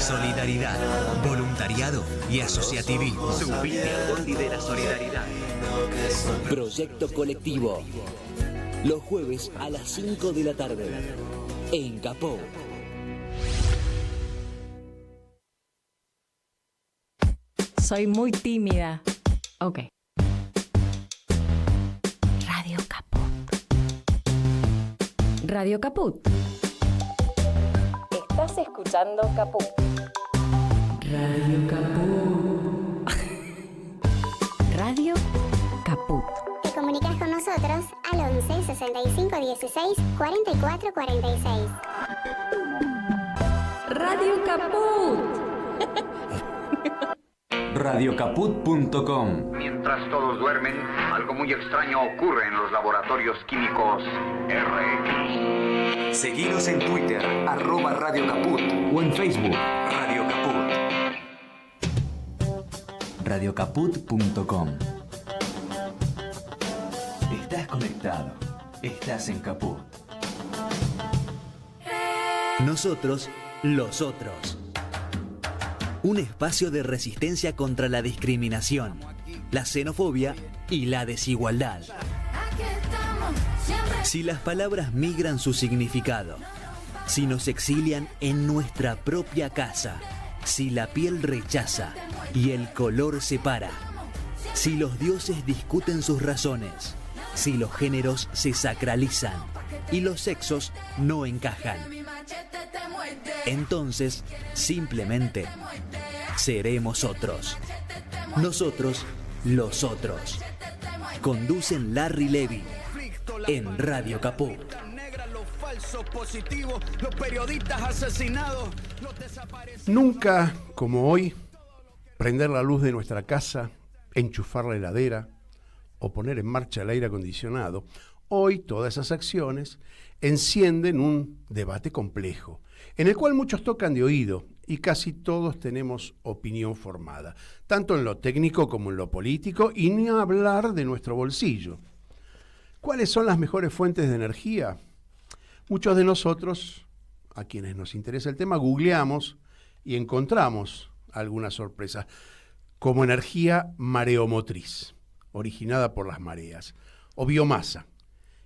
solidaridad, voluntariado y asociativismo. Subite al bondi de la solidaridad. Proyecto colectivo. Los jueves a las 5 de la tarde. En Capó. Soy muy tímida. Ok. Radio Caput. Radio Caput. Estás escuchando Caput. Radio Caput. Radio Caput. Te comunicas con nosotros al 11 65 16 44 46. Radio Caput. Radiocaput.com. Mientras todos duermen, algo muy extraño ocurre en los laboratorios químicos RX. Seguinos en Twitter, @Radio Caput, o en Facebook, Radio Caput. Radiocaput.com. Estás conectado. Estás en Caput. Nosotros, los otros. Un espacio de resistencia contra la discriminación, la xenofobia y la desigualdad. Si las palabras migran su significado, si nos exilian en nuestra propia casa, si la piel rechaza y el color separa, si los dioses discuten sus razones, si los géneros se sacralizan y los sexos no encajan, entonces simplemente seremos otros. Nosotros, los otros. Conducen Larry Levy en Radio Caput. Nunca como hoy, prender la luz de nuestra casa, enchufar la heladera o poner en marcha el aire acondicionado. Hoy todas esas acciones encienden un debate complejo, en el cual muchos tocan de oído y casi todos tenemos opinión formada, tanto en lo técnico como en lo político, y ni hablar de nuestro bolsillo. ¿Cuáles son las mejores fuentes de energía? Muchos de nosotros, a quienes nos interesa el tema, googleamos y encontramos algunas sorpresas, como energía mareomotriz, originada por las mareas, o biomasa.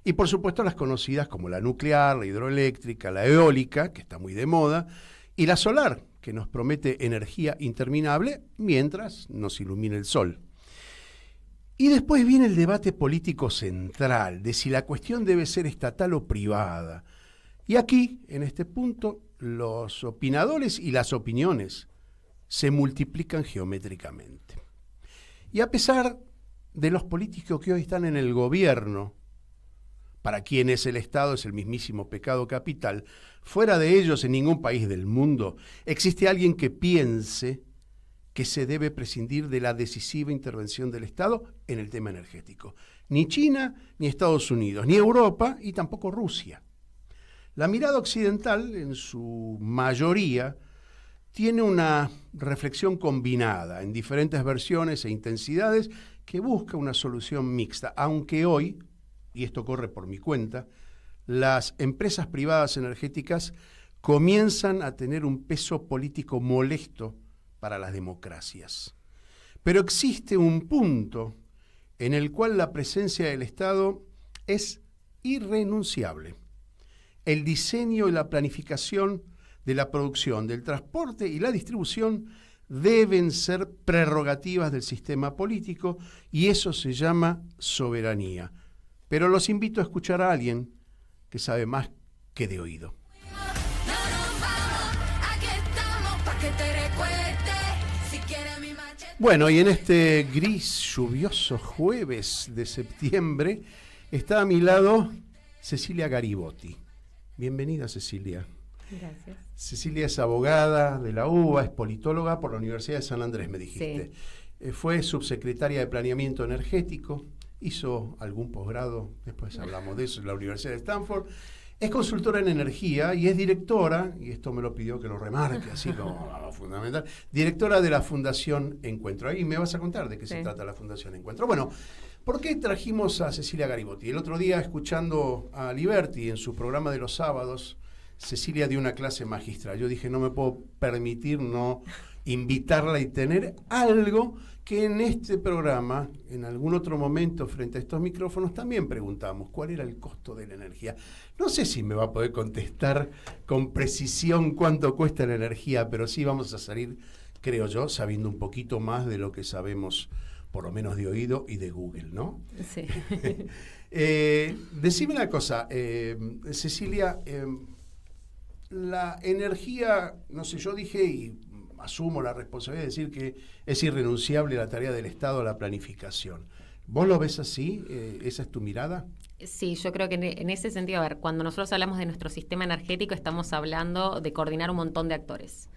Y por supuesto las conocidas como la nuclear, la hidroeléctrica, la eólica, que está muy de moda, y la solar, que nos promete energía interminable mientras nos ilumina el sol. Y después viene el debate político central de si la cuestión debe ser estatal o privada. Y aquí, en este punto, los opinadores y las opiniones se multiplican geométricamente. Y a pesar de los políticos que hoy están en el gobierno, para quienes el Estado es el mismísimo pecado capital, fuera de ellos en ningún país del mundo existe alguien que piense que se debe prescindir de la decisiva intervención del Estado en el tema energético. Ni China, ni Estados Unidos, ni Europa y tampoco Rusia. La mirada occidental, en su mayoría, tiene una reflexión combinada en diferentes versiones e intensidades que busca una solución mixta, aunque hoy, y esto corre por mi cuenta, las empresas privadas energéticas comienzan a tener un peso político molesto para las democracias. Pero existe un punto en el cual la presencia del Estado es irrenunciable. El diseño y la planificación de la producción, del transporte y la distribución deben ser prerrogativas del sistema político y eso se llama soberanía. Pero los invito a escuchar a alguien que sabe más que de oído. Bueno, y en este gris, lluvioso jueves de septiembre está a mi lado Cecilia Garibotti. Bienvenida, Cecilia. Gracias. Cecilia es abogada de la UBA, es politóloga por la Universidad de San Andrés, me dijiste. Sí. Fue subsecretaria de Planeamiento Energético, hizo algún posgrado, después hablamos de eso, en la Universidad de Stanford. Es consultora en energía y es directora, y esto me lo pidió que lo remarque así como fundamental, directora de la Fundación Encuentro. Ahí me vas a contar de qué se trata la Fundación Encuentro. Bueno, ¿por qué trajimos a Cecilia Garibotti? El otro día, escuchando a Liberty en su programa de los sábados, Cecilia dio una clase magistral. Yo dije, no me puedo permitir no invitarla y tener algo que en este programa, en algún otro momento frente a estos micrófonos, también preguntamos cuál era el costo de la energía. No sé si me va a poder contestar con precisión cuánto cuesta la energía, pero sí vamos a salir, creo yo, sabiendo un poquito más de lo que sabemos, por lo menos de oído y de Google, ¿no? Sí. Decime una cosa, Cecilia, la energía, no sé, yo dije y asumo la responsabilidad de decir que es irrenunciable la tarea del Estado a la planificación. ¿Vos lo ves así? ¿Esa es tu mirada? Sí, yo creo que en ese sentido, a ver, cuando nosotros hablamos de nuestro sistema energético, estamos hablando de coordinar un montón de actores.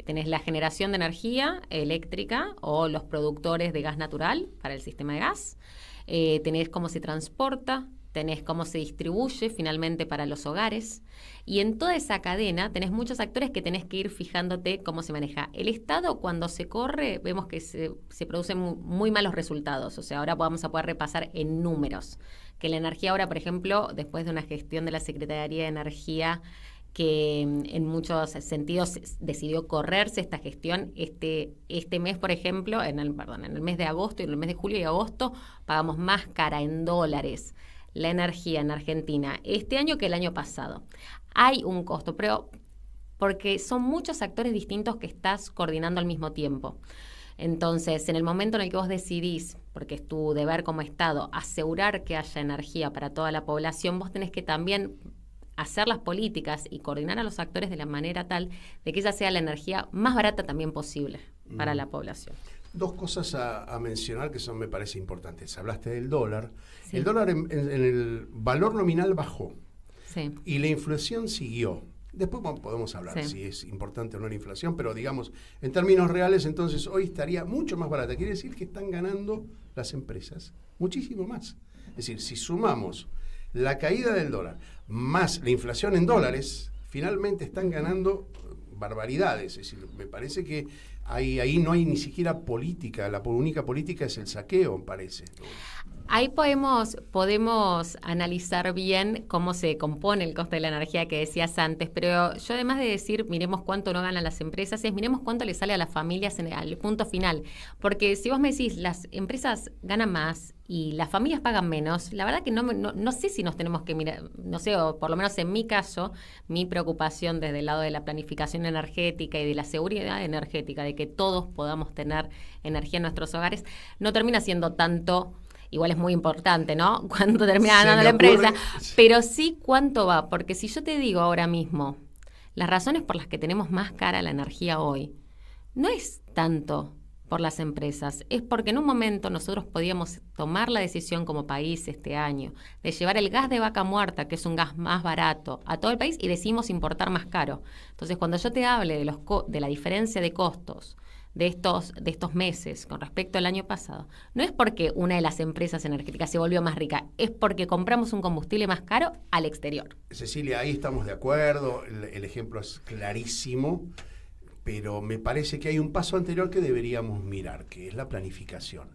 Tenés la generación de energía eléctrica o los productores de gas natural para el sistema de gas. Tenés cómo se transporta, tenés cómo se distribuye finalmente para los hogares. Y en toda esa cadena tenés muchos actores que tenés que ir fijándote cómo se maneja. El Estado, cuando se corre, vemos que se producen muy malos resultados. O sea, ahora vamos a poder repasar en números. Que la energía ahora, por ejemplo, después de una gestión de la Secretaría de Energía que en muchos sentidos decidió correrse esta gestión. Este mes, por ejemplo, en el mes de agosto y en el mes de julio y agosto, pagamos más cara en dólares la energía en Argentina este año que el año pasado. Hay un costo, pero porque son muchos actores distintos que estás coordinando al mismo tiempo. Entonces, en el momento en el que vos decidís, porque es tu deber como Estado, asegurar que haya energía para toda la población, vos tenés que también hacer las políticas y coordinar a los actores de la manera tal de que esa sea la energía más barata también posible para la población. Dos cosas a mencionar que son, me parece, importantes. Hablaste del dólar. Sí. El dólar en el valor nominal bajó. Sí. Y la inflación siguió. Después podemos hablar Sí. si es importante o no la inflación, pero digamos, en términos reales, entonces hoy estaría mucho más barata. Quiere decir que están ganando las empresas muchísimo más. Es decir, si sumamos la caída del dólar más la inflación en dólares, finalmente están ganando barbaridades. Es decir, me parece que ahí no hay ni siquiera política. La única política es el saqueo, me parece. Ahí podemos analizar bien cómo se compone el costo de la energía que decías antes, pero yo además de decir miremos cuánto no ganan las empresas, miremos cuánto le sale a las familias al punto final. Porque si vos me decís las empresas ganan más y las familias pagan menos, la verdad que no sé si nos tenemos que mirar, no sé, o por lo menos en mi caso, mi preocupación desde el lado de la planificación energética y de la seguridad energética, de que todos podamos tener energía en nuestros hogares, no termina siendo tanto. Igual es muy importante, ¿no? Cuánto termina ganando la empresa, pero sí cuánto va, porque si yo te digo ahora mismo, las razones por las que tenemos más cara la energía hoy, no es tanto por las empresas, es porque en un momento nosotros podíamos tomar la decisión como país este año de llevar el gas de vaca muerta, que es un gas más barato, a todo el país y decidimos importar más caro. Entonces, cuando yo te hable de la diferencia de costos de estos meses con respecto al año pasado, no es porque una de las empresas energéticas se volvió más rica, es porque compramos un combustible más caro al exterior. Cecilia, ahí estamos de acuerdo, el ejemplo es clarísimo, pero me parece que hay un paso anterior que deberíamos mirar, que es la planificación.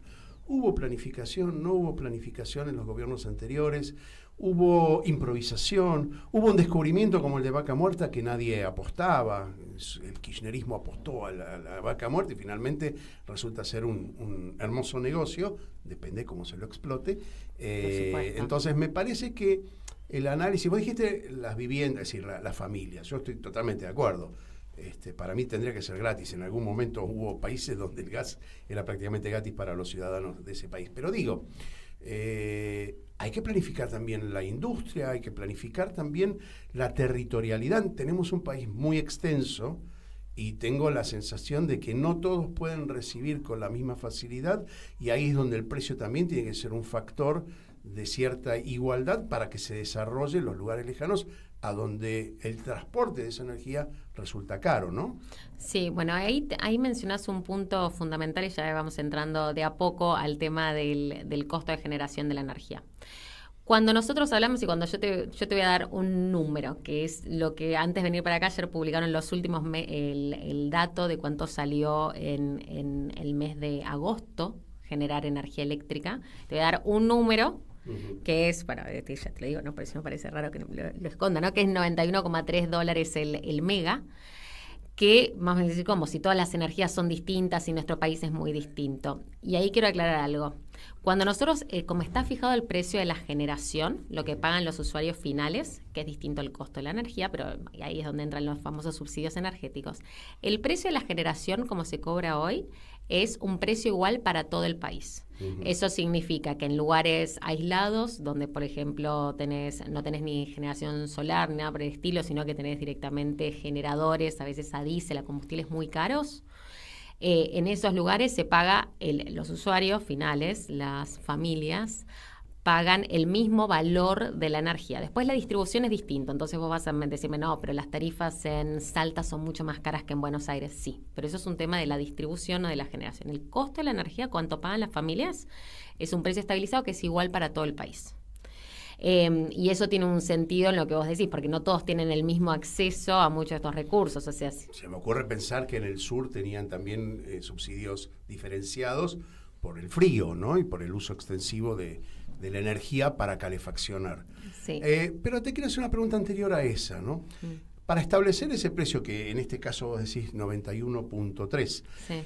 ¿Hubo planificación? ¿No hubo planificación en los gobiernos anteriores? ¿Hubo improvisación? ¿Hubo un descubrimiento como el de Vaca Muerta que nadie apostaba? El kirchnerismo apostó a la Vaca Muerta y finalmente resulta ser un hermoso negocio, depende cómo se lo explote. Entonces me parece que el análisis, vos dijiste las viviendas, es decir, las familias, yo estoy totalmente de acuerdo. Para mí tendría que ser gratis. En algún momento hubo países donde el gas era prácticamente gratis para los ciudadanos de ese país. Pero digo, hay que planificar también la industria, hay que planificar también la territorialidad. Tenemos un país muy extenso y tengo la sensación de que no todos pueden recibir con la misma facilidad y ahí es donde el precio también tiene que ser un factor de cierta igualdad para que se desarrolle en los lugares lejanos a donde el transporte de esa energía resulta caro, ¿no? Sí, bueno, ahí mencionás un punto fundamental y ya vamos entrando de a poco al tema del costo de generación de la energía. Cuando nosotros hablamos y cuando yo te voy a dar un número, que es lo que antes de venir para acá ayer publicaron los últimos el dato de cuánto salió en el mes de agosto generar energía eléctrica, te voy a dar un número que es, bueno, ya te lo digo, no, por eso me parece raro que lo esconda, ¿no? Que es $91,3 el mega, que vamos a decir como si todas las energías son distintas y nuestro país es muy distinto. Y ahí quiero aclarar algo. Cuando nosotros, como está fijado el precio de la generación, lo que pagan los usuarios finales, que es distinto al costo de la energía, pero ahí es donde entran los famosos subsidios energéticos, el precio de la generación, como se cobra hoy, es un precio igual para todo el país. Eso significa que en lugares aislados, donde por ejemplo no tenés ni generación solar ni nada por el estilo, sino que tenés directamente generadores, a veces a diésel, a combustibles muy caros, en esos lugares se paga, los usuarios finales, las familias, pagan el mismo valor de la energía. Después la distribución es distinta, entonces vos vas a decirme, no, pero las tarifas en Salta son mucho más caras que en Buenos Aires. Sí, pero eso es un tema de la distribución o de la generación. El costo de la energía, cuánto pagan las familias, es un precio estabilizado que es igual para todo el país. Y eso tiene un sentido en lo que vos decís, porque no todos tienen el mismo acceso a muchos de estos recursos. O sea, se me ocurre pensar que en el sur tenían también subsidios diferenciados por el frío, ¿no? Y por el uso extensivo de la energía para calefaccionar. Sí. Pero te quiero hacer una pregunta anterior a esa, ¿no? Para establecer ese precio, que en este caso vos decís 91.3, sí.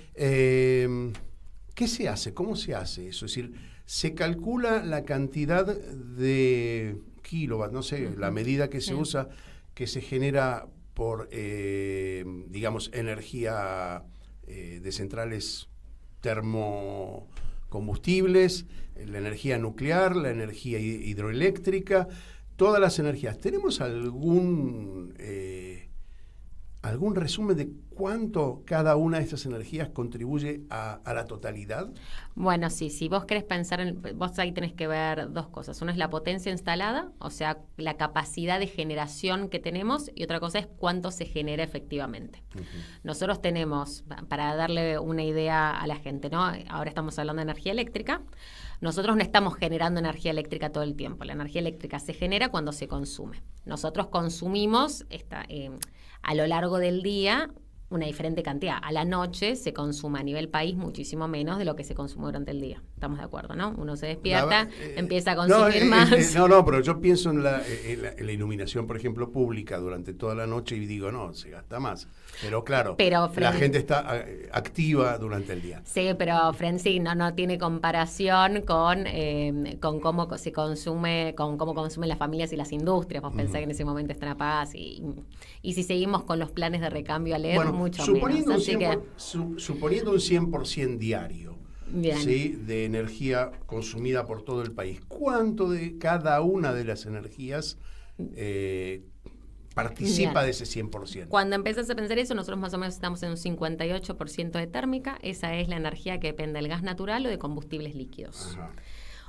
¿qué se hace? ¿Cómo se hace eso? Es decir, se calcula la cantidad de kilovatts, no sé, la medida que se usa, que se genera por, digamos, energía de centrales termocombustibles, la energía nuclear, la energía hidroeléctrica, todas las energías. ¿Tenemos algún resumen de cuánto cada una de estas energías contribuye a la totalidad? Bueno, sí, si vos querés pensar vos ahí tenés que ver dos cosas. Una es la potencia instalada, o sea, la capacidad de generación que tenemos, y otra cosa es cuánto se genera efectivamente. Nosotros tenemos, para darle una idea a la gente, ¿no? Ahora estamos hablando de energía eléctrica. Nosotros no estamos generando energía eléctrica todo el tiempo. La energía eléctrica se genera cuando se consume. Nosotros consumimos a lo largo del día una diferente cantidad. A la noche se consume a nivel país muchísimo menos de lo que se consume durante el día. Estamos de acuerdo, ¿no? Uno se despierta, empieza a consumir más. Pero yo pienso en la iluminación, por ejemplo, pública durante toda la noche y digo, no, se gasta más. Pero claro, la gente está activa durante el día. Sí, pero Frenzy no tiene comparación con cómo se consume, con cómo consumen las familias y las industrias. Vos pensás que en ese momento están apagadas y si seguimos con los planes de recambio a LED, mucho suponiendo menos. Suponiendo un 100% diario, ¿sí?, de energía consumida por todo el país, ¿cuánto de cada una de las energías participa de ese 100%? Cuando empezás a pensar eso, nosotros más o menos estamos en un 58% de térmica. Esa es la energía que depende del gas natural o de combustibles líquidos. Ajá.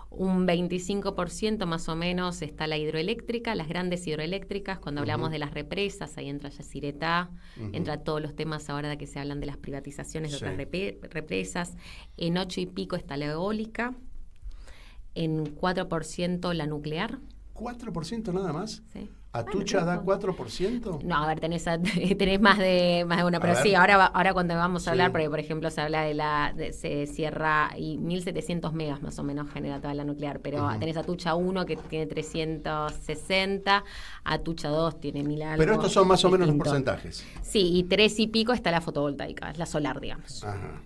Un 25% más o menos está la hidroeléctrica, las grandes hidroeléctricas. Cuando hablamos de las represas, ahí entra Yacyretá, entra todos los temas ahora de que se hablan de las privatizaciones de otras represas. En 8 y pico está la eólica, en 4% la nuclear. ¿4% nada más? Sí. ¿Atucha da 4%? No, a ver, tenés más de una, pero sí, ahora cuando vamos a hablar, porque por ejemplo se habla se cierra y 1.700 megas más o menos genera toda la nuclear, pero tenés Atucha 1 que tiene 360, Atucha 2 tiene 1.000 algo. Pero estos son más o menos los porcentajes. Sí, y 3 y pico está la fotovoltaica, es la solar, digamos. Ajá.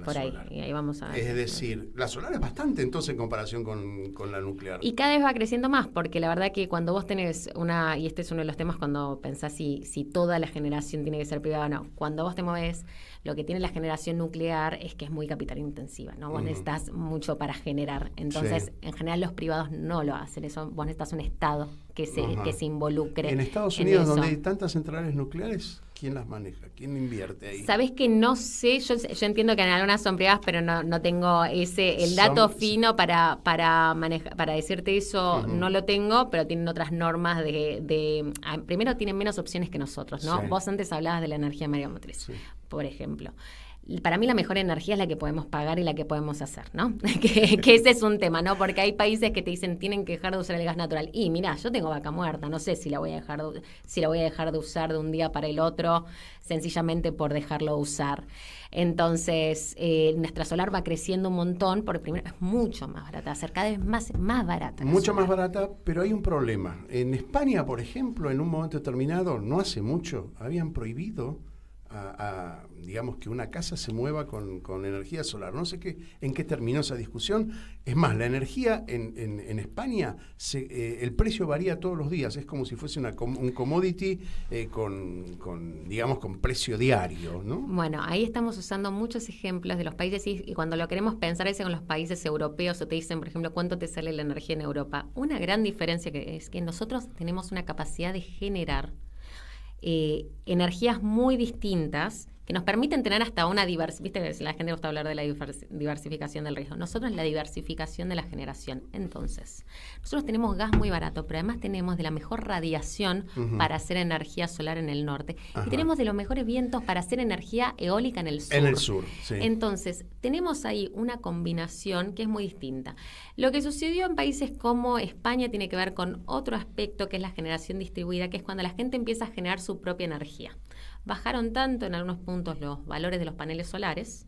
Por ahí, y ahí vamos a ver. Es decir, la solar es bastante entonces en comparación con la nuclear. Y cada vez va creciendo más, porque la verdad que cuando vos tenés y este es uno de los temas cuando pensás si toda la generación tiene que ser privada o no, cuando vos te movés, lo que tiene la generación nuclear es que es muy capital intensiva, ¿no? Vos necesitas mucho para generar, entonces en general los privados no lo hacen, eso vos necesitas un Estado que se involucre. En Estados Unidos, donde hay tantas centrales nucleares, ¿quién las maneja? ¿Quién invierte ahí? Sabés que no sé, yo entiendo que en algunas son privadas, pero no tengo el dato fino para manejar, para decirte eso, no lo tengo, pero tienen otras normas primero tienen menos opciones que nosotros, ¿no? Sí. Vos antes hablabas de la energía mareomotriz, por ejemplo. para mí la mejor energía es la que podemos pagar y la que podemos hacer, ¿no? que ese es un tema, ¿no? Porque hay países que te dicen tienen que dejar de usar el gas natural. Y mira, yo tengo vaca muerta, no sé si la voy a dejar de usar de un día para el otro, sencillamente por dejarlo usar. Entonces, nuestra solar va creciendo un montón, porque primero es mucho más barata, ser cada vez más barata. Mucho más barata, pero hay un problema. En España, por ejemplo, en un momento determinado, no hace mucho, habían prohibido digamos que una casa se mueva con energía solar. No sé en qué terminó esa discusión. Es más, la energía en España, el precio varía todos los días. Es como si fuese un commodity digamos, con precio diario, ¿no? Bueno, ahí estamos usando muchos ejemplos de los países y cuando lo queremos pensar es con los países europeos o te dicen, por ejemplo, cuánto te sale la energía en Europa. Una gran diferencia es que nosotros tenemos una capacidad de generar energías muy distintas que nos permiten tener hasta una viste que la gente gusta hablar de la diversificación del riesgo. Nosotros la diversificación de la generación. Entonces, nosotros tenemos gas muy barato, pero además tenemos de la mejor radiación para hacer energía solar en el norte. Y tenemos de los mejores vientos para hacer energía eólica en el sur. En el sur, sí. Entonces, tenemos ahí una combinación que es muy distinta. Lo que sucedió en países como España tiene que ver con otro aspecto que es la generación distribuida, que es cuando la gente empieza a generar su propia energía. Bajaron tanto en algunos puntos los valores de los paneles solares.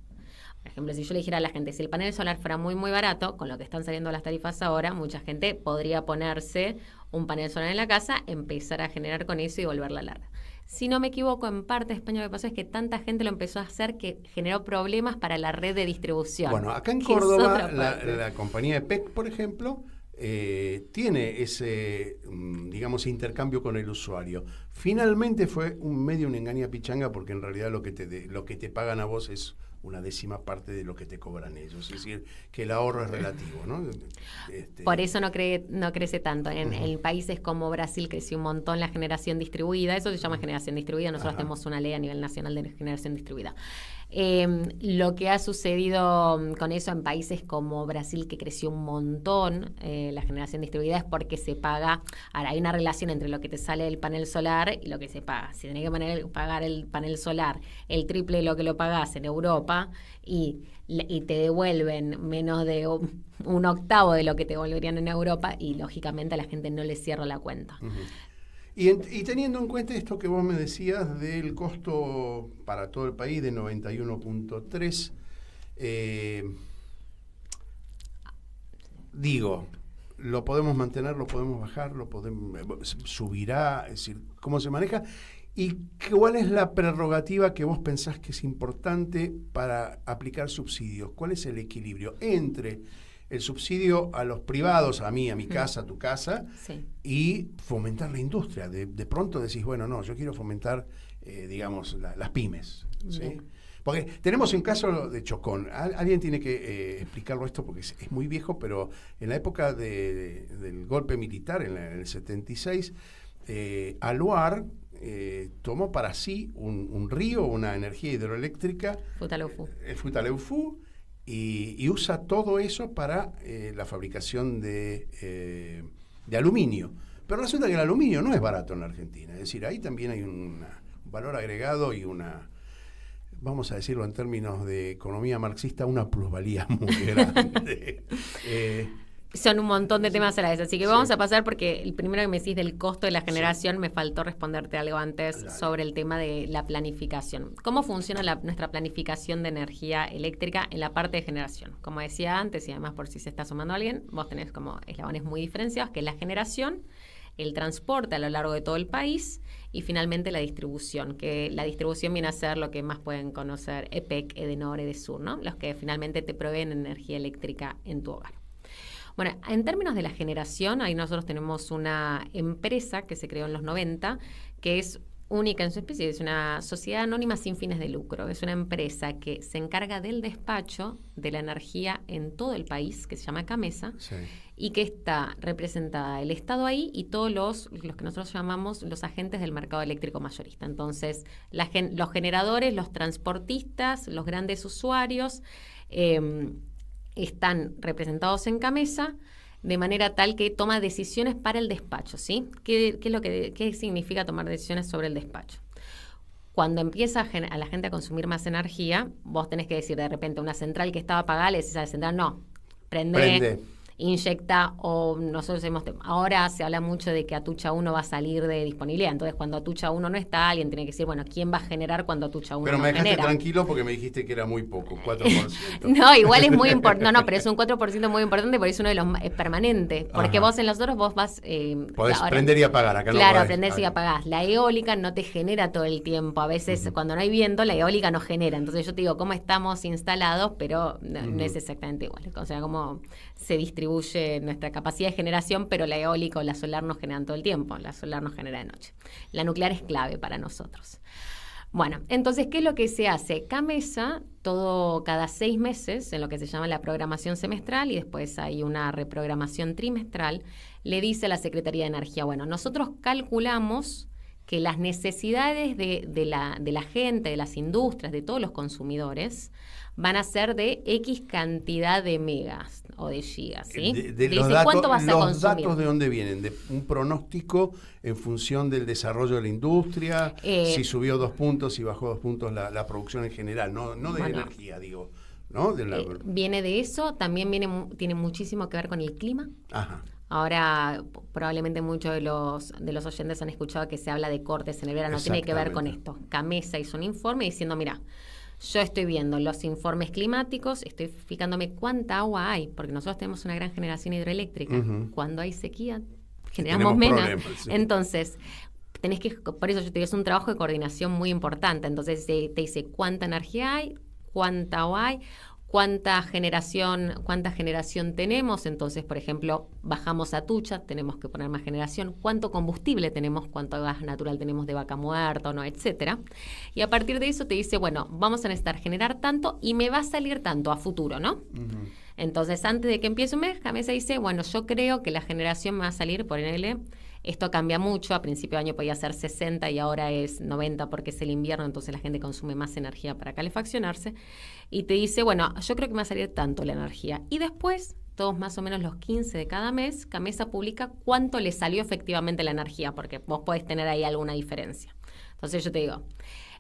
Por ejemplo, si yo le dijera a la gente, si el panel solar fuera muy, muy barato, con lo que están saliendo las tarifas ahora, mucha gente podría ponerse un panel solar en la casa, empezar a generar con eso y volverla larga. Si no me equivoco, en parte de España lo que pasó es que tanta gente lo empezó a hacer que generó problemas para la red de distribución. Bueno, acá en Córdoba, la compañía EPEC, por ejemplo, tiene ese, digamos, intercambio con el usuario. Finalmente fue un engaña pichanga, porque en realidad lo que te pagan a vos es una décima parte de lo que te cobran ellos. Es decir, que el ahorro es relativo, ¿no? Por eso no crece tanto. En países como Brasil creció un montón la generación distribuida. Eso se llama generación distribuida. Nosotros tenemos una ley a nivel nacional de generación distribuida. Lo que ha sucedido con eso en países como Brasil, que creció un montón la generación distribuida, es porque se paga. Ahora, hay una relación entre lo que te sale el panel solar y lo que se paga. Si tenés que pagar el panel solar el triple de lo que lo pagás en Europa y te devuelven menos de un octavo de lo que te devolverían en Europa, y lógicamente a la gente no le cierra la cuenta. Y teniendo en cuenta esto que vos me decías del costo para todo el país de 91.3, digo, ¿lo podemos mantener, lo podemos bajar, subirá? Es decir, ¿cómo se maneja? ¿Y cuál es la prerrogativa que vos pensás que es importante para aplicar subsidios? ¿Cuál es el equilibrio entre el subsidio a los privados, a mí, a mi casa, a tu casa, sí, y fomentar la industria? De pronto decís, bueno, no, yo quiero fomentar, digamos, las pymes, ¿sí? Porque tenemos un caso de Chocón. Alguien tiene que explicarlo esto, porque es muy viejo, pero en la época del golpe militar, en el 76, Aluar tomó para sí un río, una energía hidroeléctrica, el Futaleufú, y usa todo eso para la fabricación de aluminio. Pero resulta que el aluminio no es barato en la Argentina. Es decir, ahí también hay un valor agregado y vamos a decirlo en términos de economía marxista, una plusvalía muy grande. Son un montón de temas a la vez, así que vamos a pasar, porque el primero que me decís del costo de la generación, me faltó responderte algo antes sobre el tema de la planificación. ¿Cómo funciona nuestra planificación de energía eléctrica en la parte de generación? Como decía antes, y además por si se está sumando alguien, vos tenés como eslabones muy diferenciados, que es la generación, el transporte a lo largo de todo el país y finalmente la distribución, que la distribución viene a ser lo que más pueden conocer EPEC, Edenor, Edesur, ¿no? Los que finalmente te proveen energía eléctrica en tu hogar. Bueno, en términos de la generación, ahí nosotros tenemos una empresa que se creó en los 90, que es única en su especie, es una sociedad anónima sin fines de lucro. Es una empresa que se encarga del despacho de la energía en todo el país, que se llama Camesa, sí, y que está representada el Estado ahí y todos los que nosotros llamamos los agentes del mercado eléctrico mayorista. Entonces, los generadores, los transportistas, los grandes usuarios, están representados en Camesa, de manera tal que toma decisiones para el despacho, ¿sí? ¿Qué significa tomar decisiones sobre el despacho? cuando empieza a la gente a consumir más energía, vos tenés que decir de repente una central que estaba apagada, le decís a la central, no, prende. Inyecta, o nosotros ahora se habla mucho de que Atucha 1 va a salir de disponibilidad, entonces cuando Atucha 1 no está, alguien tiene que decir, bueno, ¿quién va a generar cuando Atucha 1 no genera? Pero me dejaste tranquilo porque me dijiste que era muy poco, 4%. No, igual es muy importante, no, pero es un 4% muy importante porque es uno de los permanentes, porque Ajá. vos en los otros vos vas... Podés prender y apagar, acá no claro, podés. prendés y apagás. La eólica no te genera todo el tiempo, a veces cuando no hay viento, la eólica no genera, entonces yo te digo, ¿cómo estamos instalados? Pero no es exactamente igual, o sea, cómo se distribuye nuestra capacidad de generación, pero la eólica o la solar nos generan todo el tiempo, la solar nos genera de noche. La nuclear es clave para nosotros. Bueno, entonces, ¿qué es lo que se hace? CAMESA, cada 6 meses, en lo que se llama la programación semestral, y después hay una reprogramación trimestral, le dice a la Secretaría de Energía, bueno, nosotros calculamos que las necesidades de la gente, de las industrias, de todos los consumidores, van a ser de X cantidad de megas o de gigas, ¿sí? ¿Cuánto vas a consumir? ¿Los datos de dónde vienen? ¿De un pronóstico en función del desarrollo de la industria? Si subió 2 puntos, si bajó 2 puntos la producción en general, no de energía, digo, ¿no? Viene de eso, también tiene muchísimo que ver con el clima. Ajá. Ahora, probablemente muchos de los oyentes han escuchado que se habla de cortes en el verano, tiene que ver con esto. CAMESA hizo un informe diciendo, mira, yo estoy viendo los informes climáticos, estoy fijándome cuánta agua hay, porque nosotros tenemos una gran generación hidroeléctrica. Cuando hay sequía, generamos menos. Sí. Entonces, por eso yo te digo, es un trabajo de coordinación muy importante. Entonces, te dice cuánta energía hay, cuánta agua hay, cuánta generación tenemos. Entonces, por ejemplo, bajamos a Atucha, tenemos que poner más generación, cuánto combustible tenemos, cuánto gas natural tenemos de vaca muerta o no, etcétera. Y a partir de eso te dice, bueno, vamos a necesitar generar tanto y me va a salir tanto a futuro, ¿no? Entonces, antes de que empiece un mes, CAMESA dice, bueno, yo creo que la generación me va a salir, por NL, esto cambia mucho, a principio de año podía ser 60 y ahora es 90 porque es el invierno, entonces la gente consume más energía para calefaccionarse, y te dice, bueno, yo creo que me va a salir tanto la energía. Y después, todos más o menos los 15 de cada mes, CAMESA publica cuánto le salió efectivamente la energía, porque vos podés tener ahí alguna diferencia. Entonces yo te digo,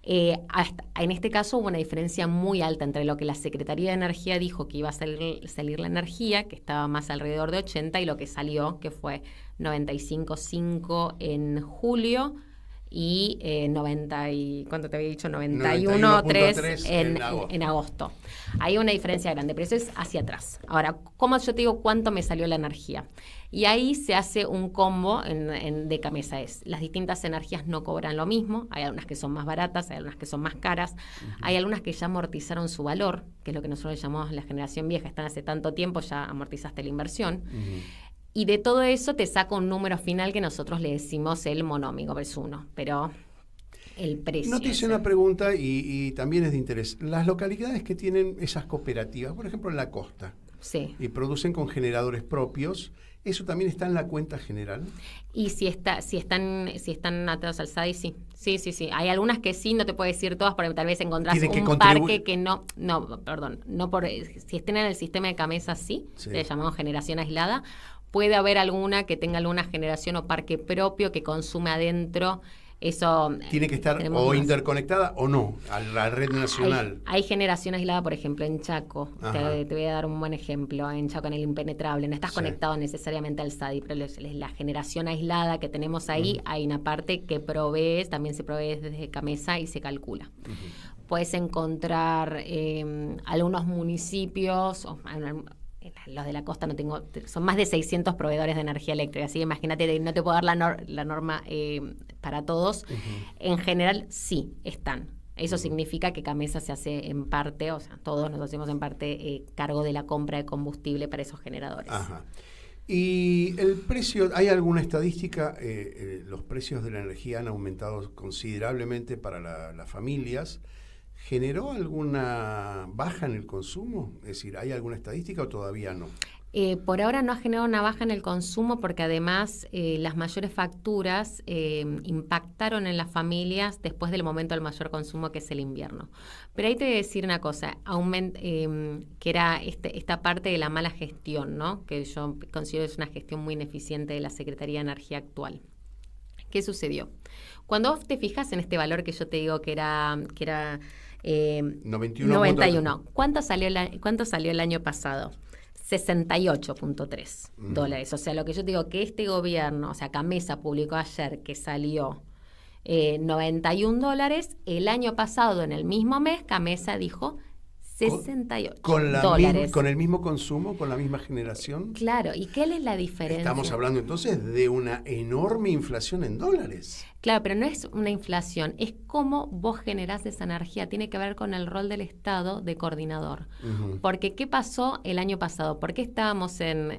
en este caso hubo una diferencia muy alta entre lo que la Secretaría de Energía dijo que iba a salir la energía, que estaba más alrededor de 80, y lo que salió, que fue 95,5 en julio y 90 y ¿cuánto te había dicho? 91,3 en agosto. Hay una diferencia grande, pero eso es hacia atrás. Ahora, ¿cómo yo te digo cuánto me salió la energía? Y ahí se hace un combo de CAMESA. Las distintas energías no cobran lo mismo. Hay algunas que son más baratas, hay algunas que son más caras. Hay algunas que ya amortizaron su valor, que es lo que nosotros llamamos la generación vieja. Están hace tanto tiempo, ya amortizaste la inversión. Y de todo eso te saca un número final que nosotros le decimos el monómico, es 1. Pero el precio... No te hice una pregunta y también es de interés. Las localidades que tienen esas cooperativas, por ejemplo en la costa, sí, y producen con generadores propios, ¿eso también está en la cuenta general? Y si están atados al SADI, sí. Sí. Hay algunas que sí, no te puedo decir todas, porque tal vez encontrás un parque que si estén en el sistema de CAMESA, sí. Le llamamos generación aislada. Puede haber alguna que tenga alguna generación o parque propio que consume adentro. Eso tiene que estar o interconectada o no a la red nacional. Hay generación aislada, por ejemplo, en Chaco. Te voy a dar un buen ejemplo. En Chaco, en el impenetrable, no estás conectado necesariamente al SADI, pero la generación aislada que tenemos ahí, hay una parte que también se provee desde CAMESA y se calcula. Puedes encontrar algunos municipios, los de la costa son más de 600 proveedores de energía eléctrica, así que imagínate, no te puedo dar la norma para todos. En general sí están. Eso significa que CAMESA se hace en parte, o sea, todos nos hacemos en parte cargo de la compra de combustible para esos generadores. Y el precio, ¿hay alguna estadística? Los precios de la energía han aumentado considerablemente para las familias. ¿Generó alguna baja en el consumo? Es decir, ¿hay alguna estadística o todavía no? Por ahora no ha generado una baja en el consumo porque además las mayores facturas impactaron en las familias después del momento del mayor consumo, que es el invierno. Pero ahí te voy a decir una cosa, que era esta parte de la mala gestión, ¿no? Que yo considero es una gestión muy ineficiente de la Secretaría de Energía actual. ¿Qué sucedió? Cuando vos te fijas en este valor que yo te digo que era 91. ¿Cuánto salió el año pasado? 68.3 dólares. O sea, lo que yo te digo que este gobierno, o sea, Gamesa publicó ayer que salió 91 dólares. El año pasado, en el mismo mes, Gamesa dijo 68 dólares. ¿Con el mismo consumo, con la misma generación? Claro, ¿y qué es la diferencia? Estamos hablando entonces de una enorme inflación en dólares. Claro, pero no es una inflación, es cómo vos generás esa energía. Tiene que ver con el rol del Estado de coordinador. Uh-huh. Porque, ¿qué pasó el año pasado? ¿Por qué estábamos en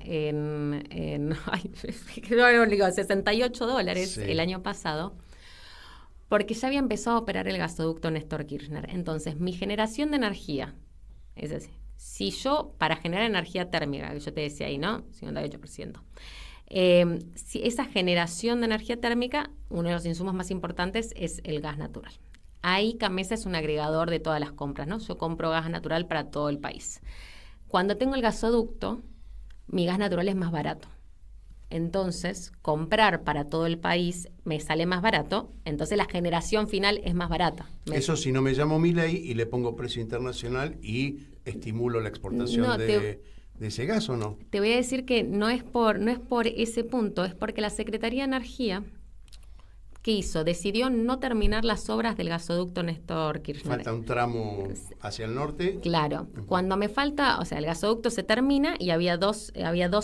68 dólares el año pasado? Porque ya había empezado a operar el gasoducto Néstor Kirchner. Entonces, mi generación de energía, es decir, si yo, para generar energía térmica, que yo te decía ahí, ¿no? 58%. Si esa generación de energía térmica, uno de los insumos más importantes es el gas natural. Ahí Gamesa es un agregador de todas las compras, ¿no? Yo compro gas natural para todo el país. Cuando tengo el gasoducto, mi gas natural es más barato. Entonces, comprar para todo el país me sale más barato, entonces la generación final es más barata. Eso si no me llamo Milei y le pongo precio internacional y estimulo la exportación de ese gas, ¿o no? Te voy a decir que no es por ese punto, es porque la Secretaría de Energía, ¿qué hizo? Decidió no terminar las obras del gasoducto Néstor Kirchner. Falta un tramo hacia el norte. Claro. Uh-huh. Cuando me falta, o sea, el gasoducto se termina y había dos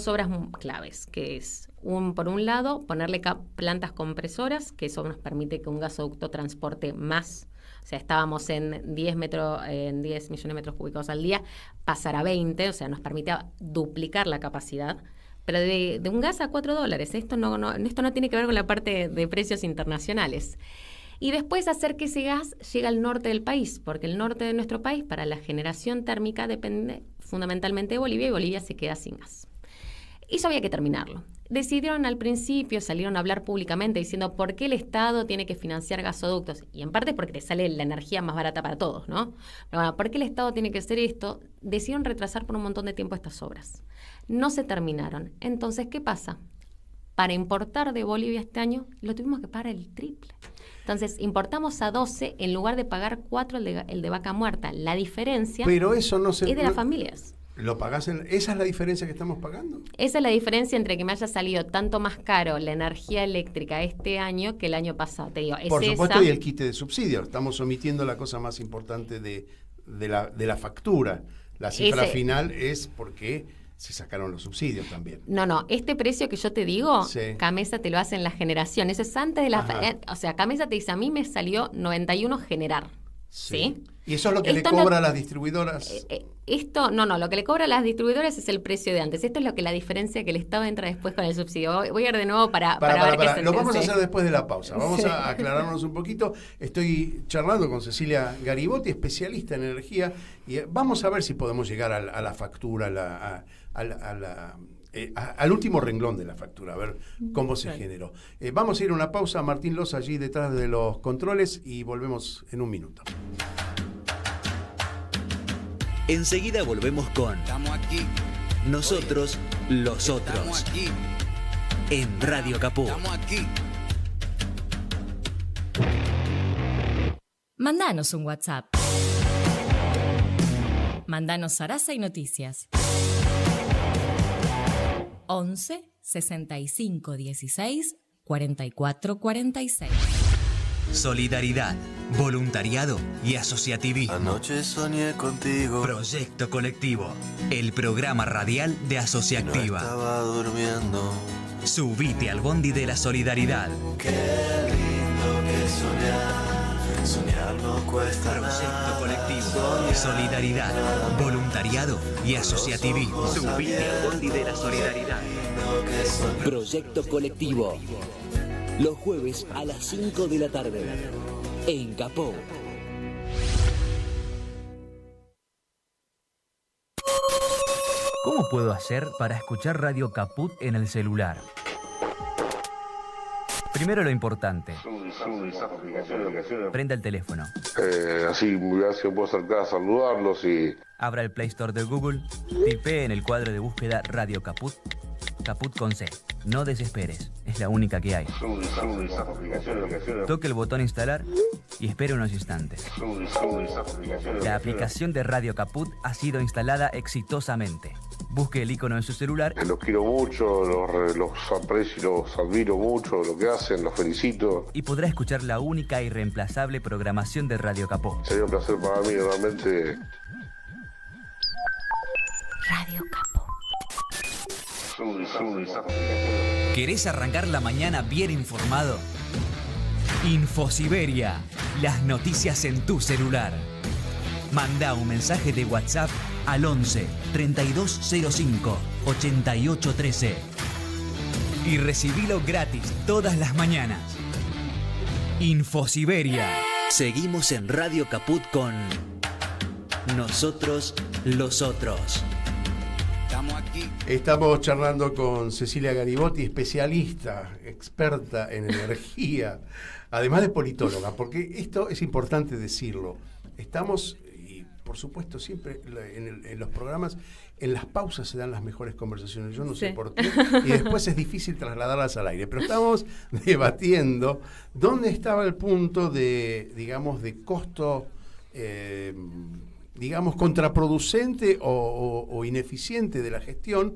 obras claves, que es, por un lado, ponerle plantas compresoras, que eso nos permite que un gasoducto transporte más. O sea, estábamos en 10 millones de metros cúbicos al día, pasar a 20, o sea, nos permite duplicar la capacidad. Pero de un gas a $4. Esto no tiene que ver con la parte de precios internacionales. Y después hacer que ese gas llegue al norte del país, porque el norte de nuestro país, para la generación térmica, depende fundamentalmente de Bolivia, y Bolivia se queda sin gas. Eso había que terminarlo. Decidieron al principio, salieron a hablar públicamente diciendo por qué el Estado tiene que financiar gasoductos. Y en parte porque te sale la energía más barata para todos, ¿no? Pero bueno, ¿por qué el Estado tiene que hacer esto? Decidieron retrasar por un montón de tiempo estas obras. No se terminaron. Entonces, ¿qué pasa? Para importar de Bolivia este año, lo tuvimos que pagar el triple. Entonces, importamos a 12 en lugar de pagar 4 el de Vaca Muerta. La diferencia pero eso no es de las familias. ¿Lo pagás ¿Esa es la diferencia que estamos pagando? Esa es la diferencia entre que me haya salido tanto más caro la energía eléctrica este año que el año pasado. Te digo, por supuesto, y el quite de subsidios. Estamos omitiendo la cosa más importante de la factura. La cifra final es porque se sacaron los subsidios también. No, este precio que yo te digo, Gamesa te lo hace en la generación. Eso es antes de la... o sea, Gamesa te dice, a mí me salió 91 generar. ¿Sí? ¿Y eso es lo que le cobra a las distribuidoras? Lo que le cobra a las distribuidoras es el precio de antes. Esto es lo que la diferencia que el Estado entra después con el subsidio. Voy a ir de nuevo para ver qué se lo vamos a hacer después de la pausa. Vamos a aclararnos un poquito. Estoy charlando con Cecilia Garibotti, especialista en energía, y vamos a ver si podemos llegar a la factura, al último renglón de la factura, a ver cómo se generó. Vamos a ir a una pausa. Martín Loza allí detrás de los controles y volvemos en un minuto. Enseguida volvemos con Nosotros los Otros en Radio Caput. Mandanos un WhatsApp. Mandanos Sarasa y Noticias. 11 65 16 44 46. Solidaridad, voluntariado y asociativismo. Anoche soñé contigo. Proyecto colectivo, el programa radial de Asociactiva. No estaba durmiendo. Subite al bondi de la solidaridad. Qué lindo que soñar no cuesta nada. Proyecto colectivo, solidaridad, voluntariado y asociativismo. Subite al bondi de la solidaridad. Proyecto colectivo. Los jueves a las 5 de la tarde. En Capó. ¿Cómo puedo hacer para escuchar Radio Caput en el celular? Primero lo importante. Prenda el teléfono. Así puedo acercar a saludarlos y... Abra el Play Store de Google, tipee en el cuadro de búsqueda Radio Caput Caput con C. No desesperes, es la única que hay. Toque el botón instalar y espere unos instantes. La aplicación de Radio Caput ha sido instalada exitosamente. Busque el icono en su celular. Los quiero mucho, los aprecio y los admiro mucho, lo que hacen, los felicito. Y podrá escuchar la única y reemplazable programación de Radio Caput. Sería un placer para mí, realmente. Radio Caput. ¿Querés arrancar la mañana bien informado? Infosiberia, las noticias en tu celular. Manda un mensaje de WhatsApp al 11 3205 8813 y recibilo gratis todas las mañanas. Infosiberia. Seguimos en Radio Caput con Nosotros los Otros. Estamos charlando con Cecilia Garibotti, especialista, experta en energía, además de politóloga, porque esto es importante decirlo. Estamos, y por supuesto siempre en los programas, en las pausas se dan las mejores conversaciones, yo no sé por qué, y después es difícil trasladarlas al aire, pero estamos debatiendo dónde estaba el punto de, digamos, de costo, digamos, contraproducente o ineficiente de la gestión,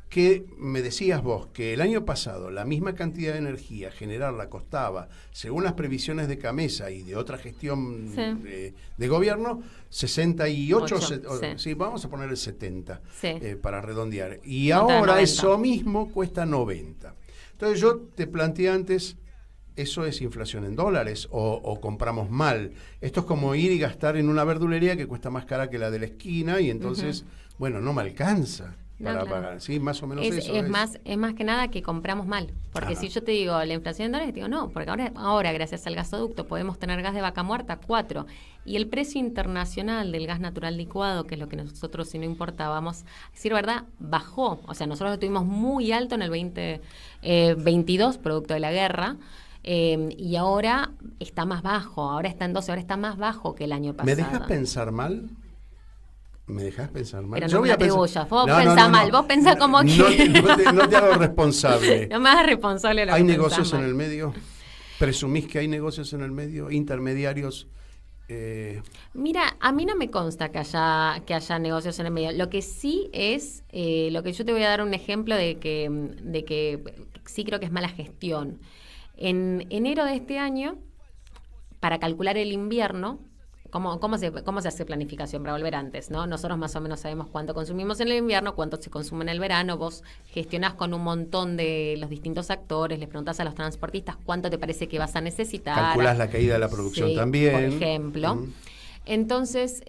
que me decías vos que el año pasado la misma cantidad de energía generarla costaba, según las previsiones de Camesa y de otra gestión de gobierno, 68, sí, vamos a poner el 70 para redondear. Y ahora eso mismo cuesta 90. Entonces yo te planteé antes, ¿eso es inflación en dólares o compramos mal? Esto es como ir y gastar en una verdulería que cuesta más cara que la de la esquina y entonces, bueno, no me alcanza para pagar. Sí, más o menos eso. Es más que nada que compramos mal. Porque si yo te digo la inflación en dólares, te digo no, porque ahora gracias al gasoducto podemos tener gas de vaca muerta 4. Y el precio internacional del gas natural licuado, que es lo que nosotros si no importábamos, a decir verdad, bajó. O sea, nosotros lo tuvimos muy alto en el 2022, producto de la guerra. Y ahora está más bajo, ahora está en 12, ahora está más bajo que el año pasado. ¿Me dejas pensar mal? Pero no me atribuyas, vos pensás mal, vos pensás como que... No te hago responsable. No me hagas responsable de lo que ¿Hay pensás negocios mal en el medio? ¿Presumís que hay negocios en el medio? ¿Intermediarios? Mira, a mí no me consta que haya negocios en el medio. Lo que sí es, lo que yo te voy a dar un ejemplo de que sí creo que es mala gestión. En enero de este año, para calcular el invierno, ¿cómo se hace planificación para volver antes, ¿no? Nosotros más o menos sabemos cuánto consumimos en el invierno, cuánto se consume en el verano. Vos gestionás con un montón de los distintos actores, les preguntás a los transportistas cuánto te parece que vas a necesitar. Calculás la caída de la producción también. Por ejemplo. Entonces,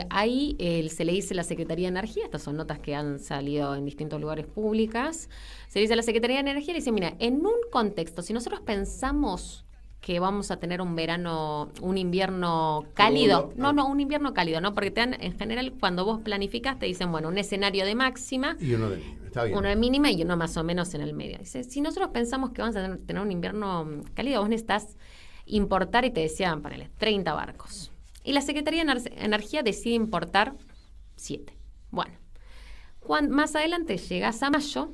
ahí se le dice a la Secretaría de Energía, estas son notas que han salido en distintos lugares públicas, se le dice a la Secretaría de Energía y le dice, mira, en un contexto, si nosotros pensamos que vamos a tener un invierno cálido, un invierno cálido, ¿no? Porque en general cuando vos planificas te dicen, bueno, un escenario de máxima, y uno de mínima, está bien. Uno de mínima y uno más o menos en el medio. Dice, si nosotros pensamos que vamos a tener un invierno cálido, vos necesitas importar, y te decían, ponele, 30 barcos. Y la Secretaría de Energía decide importar 7. Bueno, más adelante llegas a mayo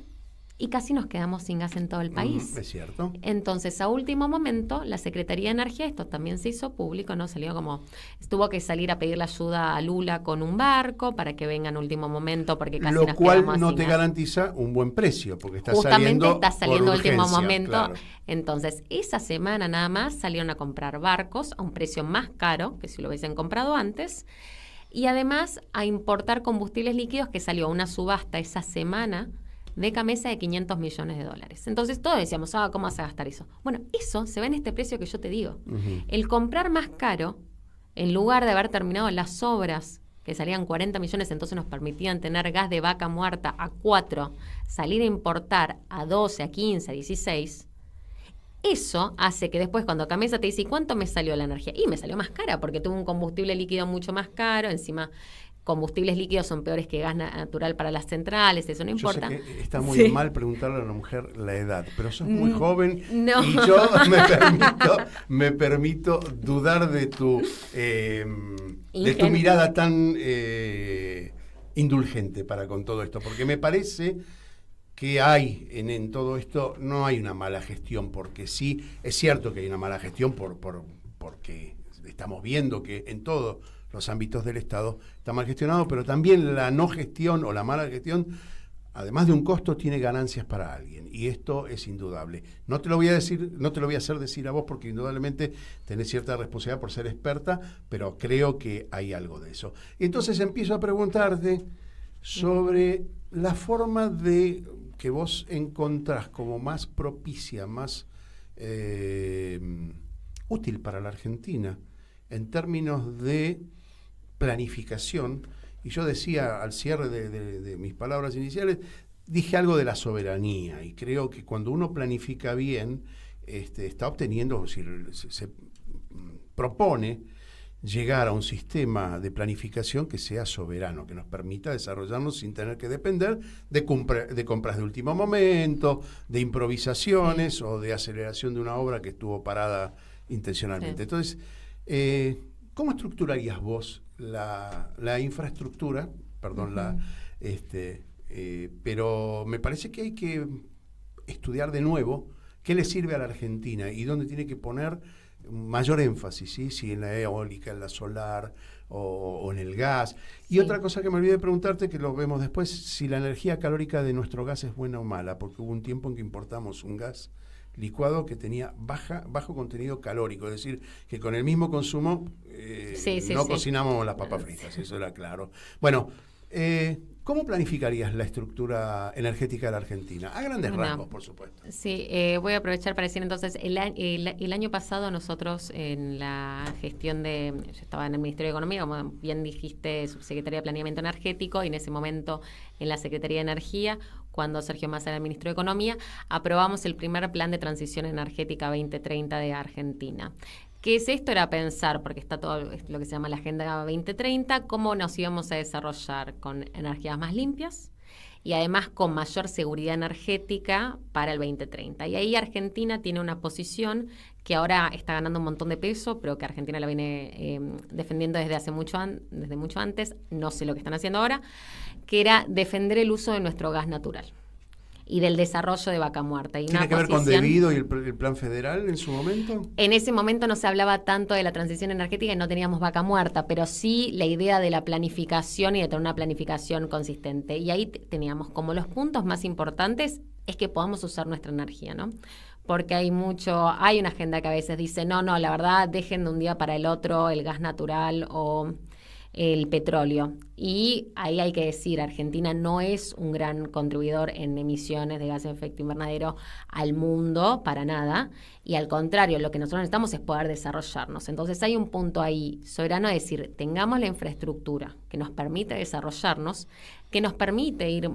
y casi nos quedamos sin gas en todo el país. Es cierto. Entonces, a último momento, la Secretaría de Energía, esto también se hizo público, ¿no? Tuvo que salir a pedirle ayuda a Lula con un barco para que venga en último momento, porque casi nos quedamos sin gas. Lo cual no te garantiza un buen precio, porque justamente está saliendo por último urgencia, momento. Claro. Entonces, esa semana nada más salieron a comprar barcos a un precio más caro que si lo hubiesen comprado antes, y además a importar combustibles líquidos, que salió una subasta esa semana de Camesa de $500 millones. Entonces todos decíamos, ¿cómo vas a gastar eso? Bueno, eso se ve en este precio que yo te digo. Uh-huh. El comprar más caro, en lugar de haber terminado las obras que salían 40 millones, entonces nos permitían tener gas de vaca muerta a 4, salir a importar a 12, a 15, a 16, eso hace que después cuando Camesa te dice, ¿y cuánto me salió la energía? Y me salió más cara, porque tuvo un combustible líquido mucho más caro, encima combustibles líquidos son peores que gas natural para las centrales, eso no importa. Yo sé que está muy mal preguntarle a una mujer la edad, pero sos muy joven y yo me permito dudar de tu mirada tan indulgente para con todo esto, porque me parece ¿Qué hay en todo esto? No hay una mala gestión, porque sí, es cierto que hay una mala gestión porque estamos viendo que en todos los ámbitos del Estado está mal gestionado, pero también la no gestión o la mala gestión, además de un costo, tiene ganancias para alguien, y esto es indudable. No te lo voy a decir, no te lo voy a hacer decir a vos, porque indudablemente tenés cierta responsabilidad por ser experta, pero creo que hay algo de eso. Entonces empiezo a preguntarte sobre la forma de que vos encontrás como más propicia, más útil para la Argentina en términos de planificación. Y yo decía al cierre de mis palabras iniciales, dije algo de la soberanía, y creo que cuando uno planifica bien, está obteniendo, es decir, se propone llegar a un sistema de planificación que sea soberano, que nos permita desarrollarnos sin tener que depender de compras de último momento, de improvisaciones o de aceleración de una obra que estuvo parada intencionalmente. Entonces, ¿cómo estructurarías vos la infraestructura? Perdón, pero me parece que hay que estudiar de nuevo qué le sirve a la Argentina y dónde tiene que poner mayor énfasis, ¿sí? Si en la eólica, en la solar o en el gas. Y otra cosa que me olvidé de preguntarte, que lo vemos después, si la energía calórica de nuestro gas es buena o mala, porque hubo un tiempo en que importamos un gas licuado que tenía bajo contenido calórico, es decir, que con el mismo consumo cocinamos las papas fritas, eso era claro. Bueno, ¿cómo planificarías la estructura energética de la Argentina? A grandes rasgos, por supuesto. Sí, voy a aprovechar para decir entonces, el año pasado nosotros en la gestión yo estaba en el Ministerio de Economía, como bien dijiste, subsecretaría de Planeamiento Energético, y en ese momento en la Secretaría de Energía, cuando Sergio Massa era el Ministro de Economía, aprobamos el primer Plan de Transición Energética 2030 de Argentina. ¿Qué es esto? Era pensar, porque está todo lo que se llama la Agenda 2030, cómo nos íbamos a desarrollar con energías más limpias y además con mayor seguridad energética para el 2030. Y ahí Argentina tiene una posición que ahora está ganando un montón de peso, pero que Argentina la viene defendiendo desde mucho antes, no sé lo que están haciendo ahora, que era defender el uso de nuestro gas natural y del desarrollo de Vaca Muerta. ¿Tiene que ver con Debido y el plan federal en su momento? En ese momento no se hablaba tanto de la transición energética y no teníamos Vaca Muerta, pero sí la idea de la planificación y de tener una planificación consistente. Y ahí teníamos como los puntos más importantes es que podamos usar nuestra energía, ¿no? Porque hay una agenda que a veces dice, no, la verdad, dejen de un día para el otro el gas natural o el petróleo. Y ahí hay que decir, Argentina no es un gran contribuidor en emisiones de gases de efecto invernadero al mundo, para nada. Y al contrario, lo que nosotros necesitamos es poder desarrollarnos. Entonces hay un punto ahí soberano de decir, tengamos la infraestructura que nos permite desarrollarnos, que nos permite ir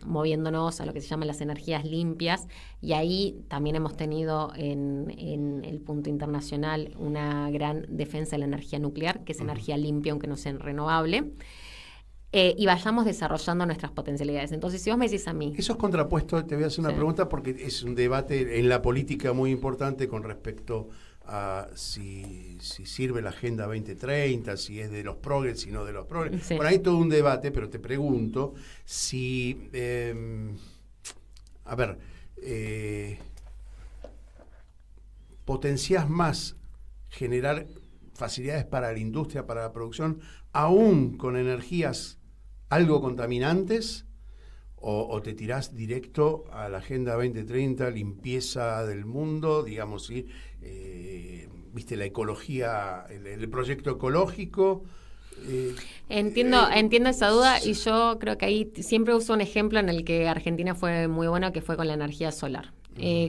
moviéndonos a lo que se llaman las energías limpias, y ahí también hemos tenido en el punto internacional una gran defensa de la energía nuclear, que es energía limpia aunque no sea renovable, y vayamos desarrollando nuestras potencialidades. Entonces, si vos me decís a mí... Eso es contrapuesto, te voy a hacer una pregunta, porque es un debate en la política muy importante con respecto a si sirve la Agenda 2030, si es de los progres, si no de los progres. Sí. Bueno, hay todo un debate, pero te pregunto si... potenciás más generar facilidades para la industria, para la producción, aún con energías algo contaminantes, o te tirás directo a la Agenda 2030, limpieza del mundo, digamos, ¿sí? Viste, la ecología, el proyecto ecológico. Entiendo esa duda, y yo creo que ahí siempre uso un ejemplo en el que Argentina fue muy bueno, que fue con la energía solar.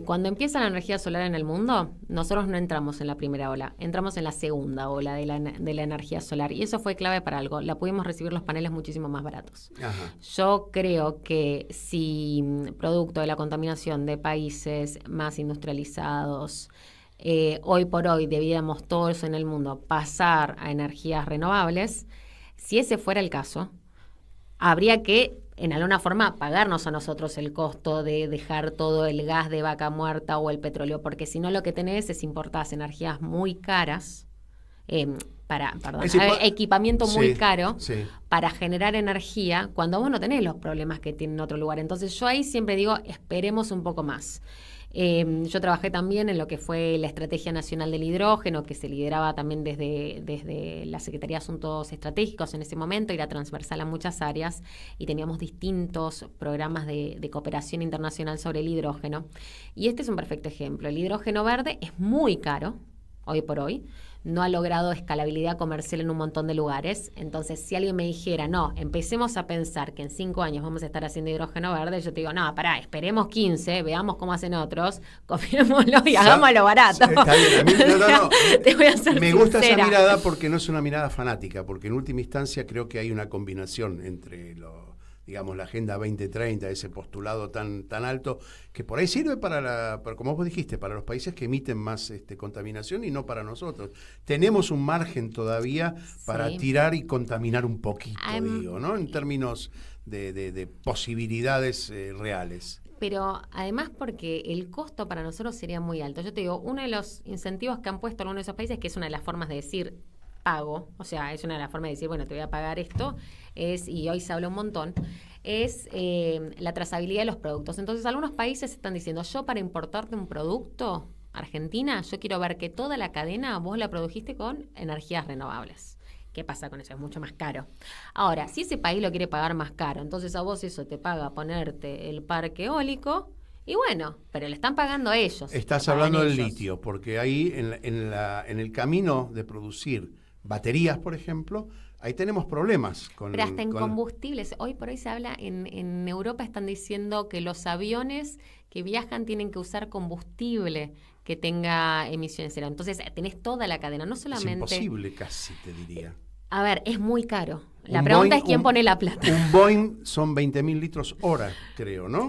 Cuando empieza la energía solar en el mundo, nosotros no entramos en la primera ola, entramos en la segunda ola de la energía solar, y eso fue clave para algo. La pudimos recibir los paneles muchísimo más baratos. Ajá. Yo creo que si producto de la contaminación de países más industrializados, hoy por hoy debiéramos todos en el mundo pasar a energías renovables, si ese fuera el caso, habría que en alguna forma pagarnos a nosotros el costo de dejar todo el gas de Vaca Muerta o el petróleo, porque si no lo que tenés es importar energías muy caras, equipamiento muy caro sí. para generar energía cuando vos no tenés los problemas que tiene en otro lugar. Entonces yo ahí siempre digo, esperemos un poco más. Yo trabajé también en lo que fue la Estrategia Nacional del Hidrógeno, que se lideraba también desde la Secretaría de Asuntos Estratégicos en ese momento, era transversal a muchas áreas, y teníamos distintos programas de cooperación internacional sobre el hidrógeno. Y este es un perfecto ejemplo. El hidrógeno verde es muy caro, hoy por hoy. No ha logrado escalabilidad comercial en un montón de lugares. Entonces, si alguien me dijera, no, empecemos a pensar que en 5 años vamos a estar haciendo hidrógeno verde, yo te digo, no, pará, esperemos 15, veamos cómo hacen otros, copiémoslo y hagámoslo barato. Está bien, a mí, no. Te voy a ser me gusta sincera. esa mirada porque no es una mirada fanática, porque en última instancia creo que hay una combinación entre digamos, la Agenda 2030, ese postulado tan alto, que por ahí sirve para como vos dijiste, para los países que emiten más contaminación y no para nosotros. Tenemos un margen todavía para tirar y contaminar un poquito, digo, ¿no? En términos de posibilidades reales. Pero además porque el costo para nosotros sería muy alto. Yo te digo, uno de los incentivos que han puesto algunos de esos países, que es una de las formas de decir pago, o sea, es una de las formas de decir, bueno, te voy a pagar esto, y hoy se habla un montón, es la trazabilidad de los productos. Entonces, algunos países están diciendo, yo para importarte un producto, Argentina, yo quiero ver que toda la cadena vos la produjiste con energías renovables. ¿Qué pasa con eso? Es mucho más caro. Ahora, si ese país lo quiere pagar más caro, entonces a vos eso te paga ponerte el parque eólico, y bueno, pero le están pagando ellos. Estás hablando del litio, porque ahí en el camino de producir baterías, por ejemplo, ahí tenemos problemas. Pero hasta en combustibles. Hoy por hoy se habla, en Europa están diciendo que los aviones que viajan tienen que usar combustible que tenga emisiones cero. Entonces tenés toda la cadena, no solamente... Es imposible casi, te diría. A ver, es muy caro. La pregunta es quién pone la plata. Un Boeing son 20.000 litros hora, creo, ¿no?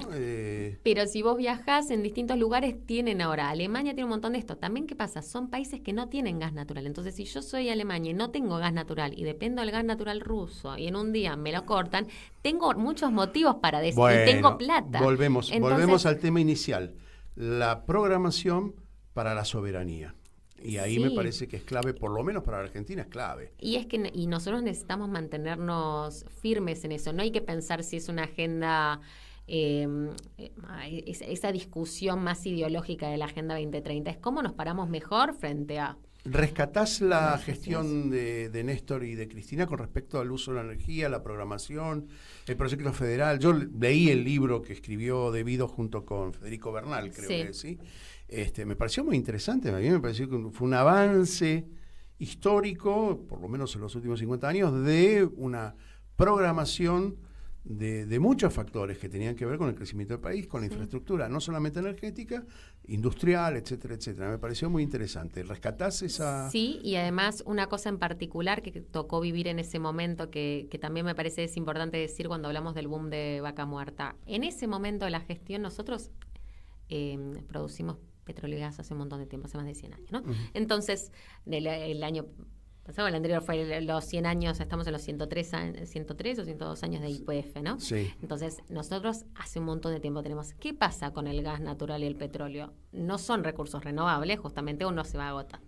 Pero si vos viajás en distintos lugares, tienen ahora. Alemania tiene un montón de esto. También, ¿qué pasa? Son países que no tienen gas natural. Entonces, si yo soy Alemania y no tengo gas natural y dependo del gas natural ruso y en un día me lo cortan, tengo muchos motivos para decir, y tengo plata. Volvemos al tema inicial. La programación para la soberanía. Y ahí me parece que es clave, por lo menos para la Argentina es clave. Y es que nosotros necesitamos mantenernos firmes en eso. No hay que pensar si es una agenda, esa discusión más ideológica de la Agenda 2030. Es cómo nos paramos mejor frente a... ¿Rescatás la gestión de Néstor y de Cristina con respecto al uso de la energía, la programación, el proyecto federal? Yo leí el libro que escribió De Vido junto con Federico Bernal, creo que sí. Me pareció muy interesante, a mí me pareció que fue un avance histórico, por lo menos en los últimos 50 años, de una programación de muchos factores que tenían que ver con el crecimiento del país, con la infraestructura, no solamente energética, industrial, etcétera, etcétera. Me pareció muy interesante. ¿Rescatás esa...? Sí, y además una cosa en particular que tocó vivir en ese momento, que también me parece es importante decir cuando hablamos del boom de Vaca Muerta. En ese momento de la gestión nosotros producimos petróleo y gas hace un montón de tiempo, hace más de 100 años, ¿no? Entonces, el año pasado, el anterior fue los 100 años, estamos en los 103 o 102 años de YPF, ¿no? Sí. Entonces, nosotros hace un montón de tiempo tenemos, ¿qué pasa con el gas natural y el petróleo? No son recursos renovables, justamente uno se va agotando.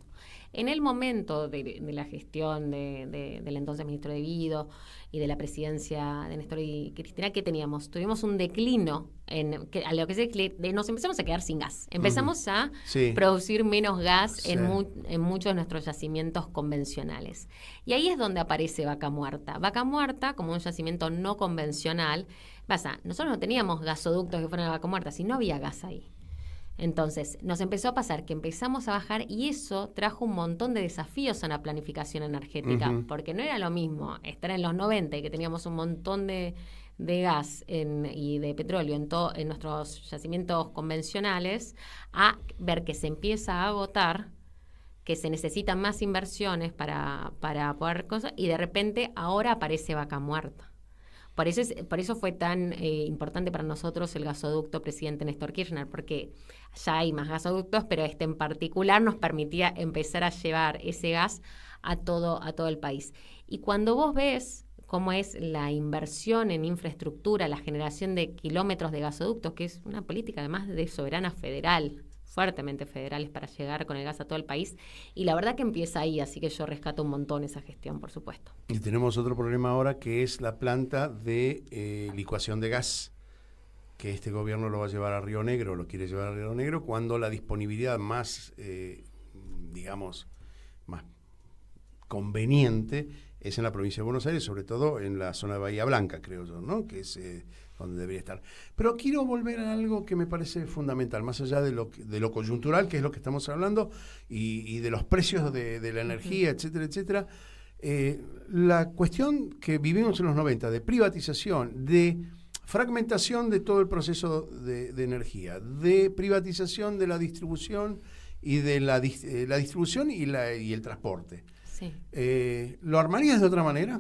En el momento de la gestión del entonces ministro De Vido y de la presidencia de Néstor y Cristina, ¿qué teníamos? Tuvimos un declino nos empezamos a quedar sin gas. Empezamos a producir menos gas en muchos de nuestros yacimientos convencionales. Y ahí es donde aparece Vaca Muerta. Vaca Muerta, como un yacimiento no convencional, nosotros no teníamos gasoductos que fueran a Vaca Muerta, si no había gas ahí. Entonces, nos empezó a pasar que empezamos a bajar y eso trajo un montón de desafíos a la planificación energética, porque no era lo mismo estar en los 90 y que teníamos un montón de gas y de petróleo en nuestros yacimientos convencionales, a ver que se empieza a agotar, que se necesitan más inversiones para poder cosas, y de repente ahora aparece Vaca Muerta. Por eso fue tan importante para nosotros el gasoducto presidente Néstor Kirchner, porque ya hay más gasoductos, pero este en particular nos permitía empezar a llevar ese gas a todo el país. Y cuando vos ves cómo es la inversión en infraestructura, la generación de kilómetros de gasoductos, que es una política además de soberana federal, fuertemente federales para llegar con el gas a todo el país. Y la verdad que empieza ahí, así que yo rescato un montón esa gestión, por supuesto. Y tenemos otro problema ahora que es la planta de licuación de gas, que este gobierno lo va a llevar a Río Negro, lo quiere llevar a Río Negro, cuando la disponibilidad más, digamos, más conveniente es en la provincia de Buenos Aires, sobre todo en la zona de Bahía Blanca, creo yo, ¿no? Que es donde debería estar. Pero quiero volver a algo que me parece fundamental, más allá de lo coyuntural, que es lo que estamos hablando, y de los precios de la energía, etcétera, etcétera. La cuestión que vivimos en los 90 de privatización, de fragmentación de todo el proceso de energía, de privatización de la distribución y de la distribución y el transporte. Sí. ¿Lo armarías de otra manera?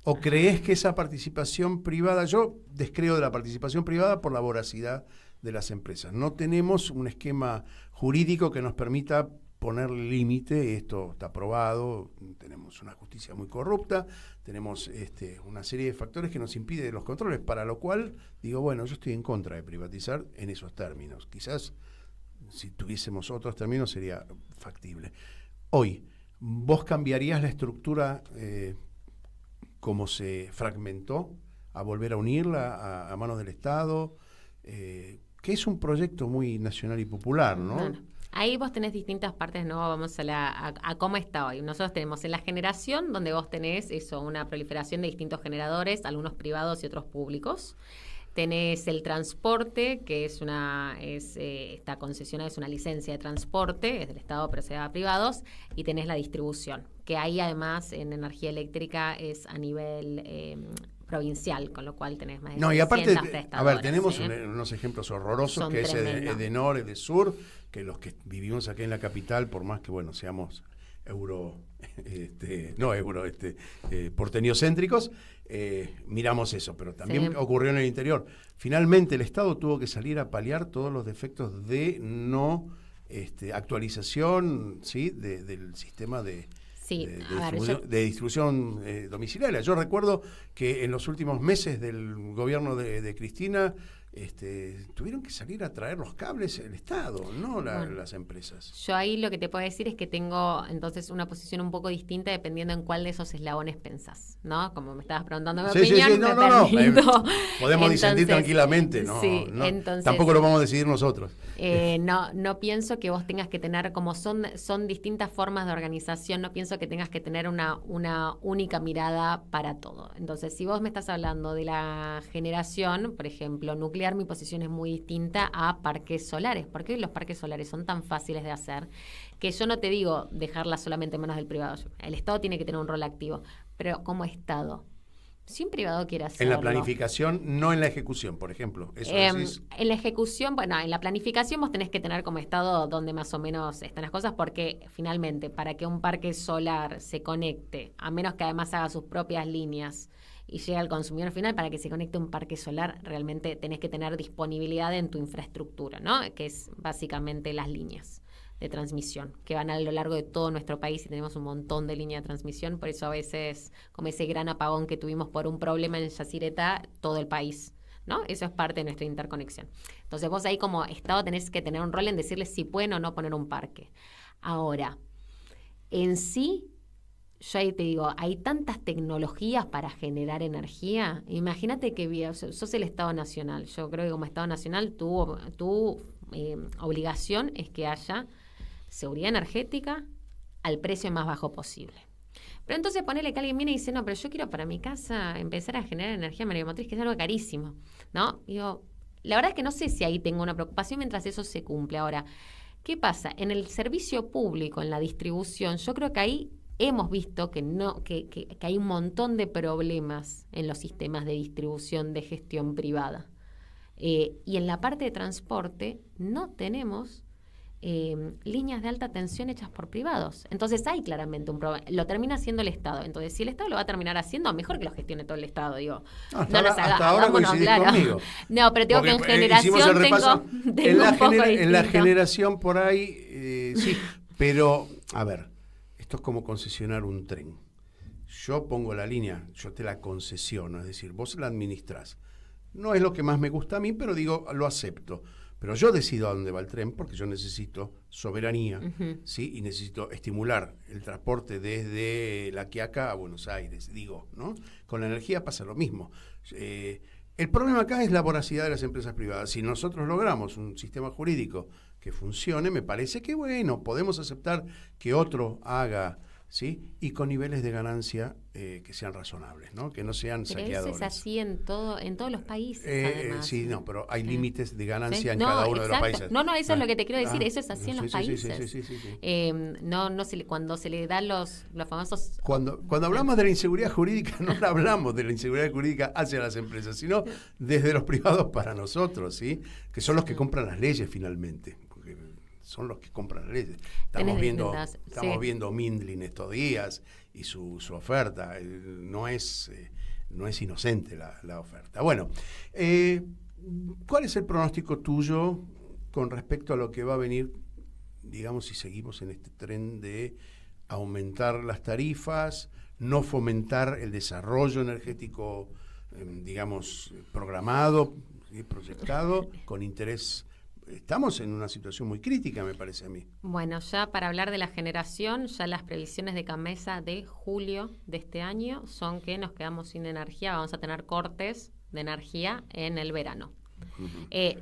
¿O crees que esa participación privada, yo descreo de la participación privada por la voracidad de las empresas? No tenemos un esquema jurídico que nos permita poner límite, esto está probado, tenemos una justicia muy corrupta, tenemos una serie de factores que nos impiden los controles, para lo cual digo, bueno, yo estoy en contra de privatizar en esos términos. Quizás si tuviésemos otros términos sería factible. Hoy, ¿vos cambiarías la estructura como se fragmentó, a volver a unirla a manos del Estado? Que es un proyecto muy nacional y popular, ¿no? Bueno, ahí vos tenés distintas partes, ¿no? Vamos a cómo está hoy. Nosotros tenemos en la generación, donde vos tenés una proliferación de distintos generadores, algunos privados y otros públicos. Tenés el transporte, que está concesionada, es una licencia de transporte, es del Estado, pero se da a privados, y tenés la distribución, que ahí además en energía eléctrica es a nivel provincial, con lo cual tenés más de 600 y aparte, prestadoras. a ver, tenemos unos ejemplos horrorosos, Son que es tremendos. de Sur, que los que vivimos aquí en la capital, por más que, bueno, seamos porteñocéntricos, miramos eso, pero también ocurrió en el interior. Finalmente el Estado tuvo que salir a paliar todos los defectos de no actualización, ¿sí? del sistema de distribución domiciliaria. Yo recuerdo que en los últimos meses del gobierno de Cristina tuvieron que salir a traer los cables el Estado, no las empresas. Yo ahí lo que te puedo decir es que tengo entonces una posición un poco distinta dependiendo en cuál de esos eslabones pensás, ¿no? Como me estabas preguntando mi opinión, podemos disentir tranquilamente, ¿no? Sí, entonces, tampoco lo vamos a decidir nosotros. No pienso que vos tengas que tener, como son distintas formas de organización, no pienso que tengas que tener una única mirada para todo. Entonces, si vos me estás hablando de la generación, por ejemplo, nuclear, mi posición es muy distinta a parques solares, porque hoy los parques solares son tan fáciles de hacer que yo no te digo dejarlas solamente en manos del privado. El Estado tiene que tener un rol activo, pero como Estado, si un privado quiere hacerlo. En la planificación, no en la ejecución, por ejemplo. Eso en la ejecución, en la planificación vos tenés que tener como Estado donde más o menos están las cosas, porque finalmente para que un parque solar se conecte, a menos que además haga sus propias líneas y llegue al consumidor final, para que se conecte un parque solar, realmente tenés que tener disponibilidad en tu infraestructura, ¿no? Que es básicamente las líneas de transmisión, que van a lo largo de todo nuestro país y tenemos un montón de líneas de transmisión, por eso a veces, como ese gran apagón que tuvimos por un problema en Yacyretá, todo el país, ¿no? Eso es parte de nuestra interconexión. Entonces vos ahí como Estado tenés que tener un rol en decirles si pueden o no poner un parque. Ahora, en sí, yo ahí te digo, hay tantas tecnologías para generar energía. Imagínate que sos el Estado Nacional. Yo creo que como Estado Nacional tu obligación es que haya seguridad energética al precio más bajo posible. Pero entonces ponele que alguien viene y dice, no, pero yo quiero para mi casa empezar a generar energía mareomotriz, que es algo carísimo, ¿no? Digo, la verdad es que no sé si ahí tengo una preocupación mientras eso se cumple. Ahora, ¿qué pasa? En el servicio público, en la distribución, yo creo que ahí hemos visto que hay un montón de problemas en los sistemas de distribución de gestión privada. Y en la parte de transporte no tenemos líneas de alta tensión hechas por privados. Entonces hay claramente un problema. Lo termina haciendo el Estado. Entonces, si el Estado lo va a terminar haciendo, mejor que lo gestione todo el Estado, digo. Hasta ahora coincidís conmigo. No, pero tengo que en generación en la generación por ahí, sí. Pero, a ver, esto es como concesionar un tren. Yo pongo la línea, yo te la concesiono, es decir, vos la administrás. No es lo que más me gusta a mí, pero digo, lo acepto. Pero yo decido a dónde va el tren porque yo necesito soberanía, Ujú. ¿sí? Y necesito estimular el transporte desde La Quiaca a Buenos Aires, digo, ¿no? Con la energía pasa lo mismo. El problema acá es la voracidad de las empresas privadas. Si nosotros logramos un sistema jurídico que funcione, me parece que, bueno, podemos aceptar que otro haga, ¿sí? Y con niveles de ganancia que sean razonables, ¿no? Que no sean Pero saqueadores. eso es así en todos los países, además. Sí, no, pero hay Sí. límites de ganancia Sí. en cada uno de los exacto. países. No, eso es lo que te quiero decir, eso es así en sí, los sí, países. sí. Cuando se le dan los famosos... Cuando hablamos de la inseguridad jurídica, no hablamos de la inseguridad jurídica hacia las empresas, sino desde los privados para nosotros, ¿sí? Que son los que compran las leyes finalmente. Porque son los que compran las leyes. Estamos viendo Mindlin estos días y su oferta. No es inocente la oferta. Bueno, ¿cuál es el pronóstico tuyo con respecto a lo que va a venir, digamos, si seguimos en este tren de aumentar las tarifas, no fomentar el desarrollo energético, digamos, programado, ¿sí? Proyectado, con interés? Estamos en una situación muy crítica, me parece a mí. Bueno, ya para hablar de la generación, ya las previsiones de CAMMESA de julio de este año son que nos quedamos sin energía, vamos a tener cortes de energía en el verano.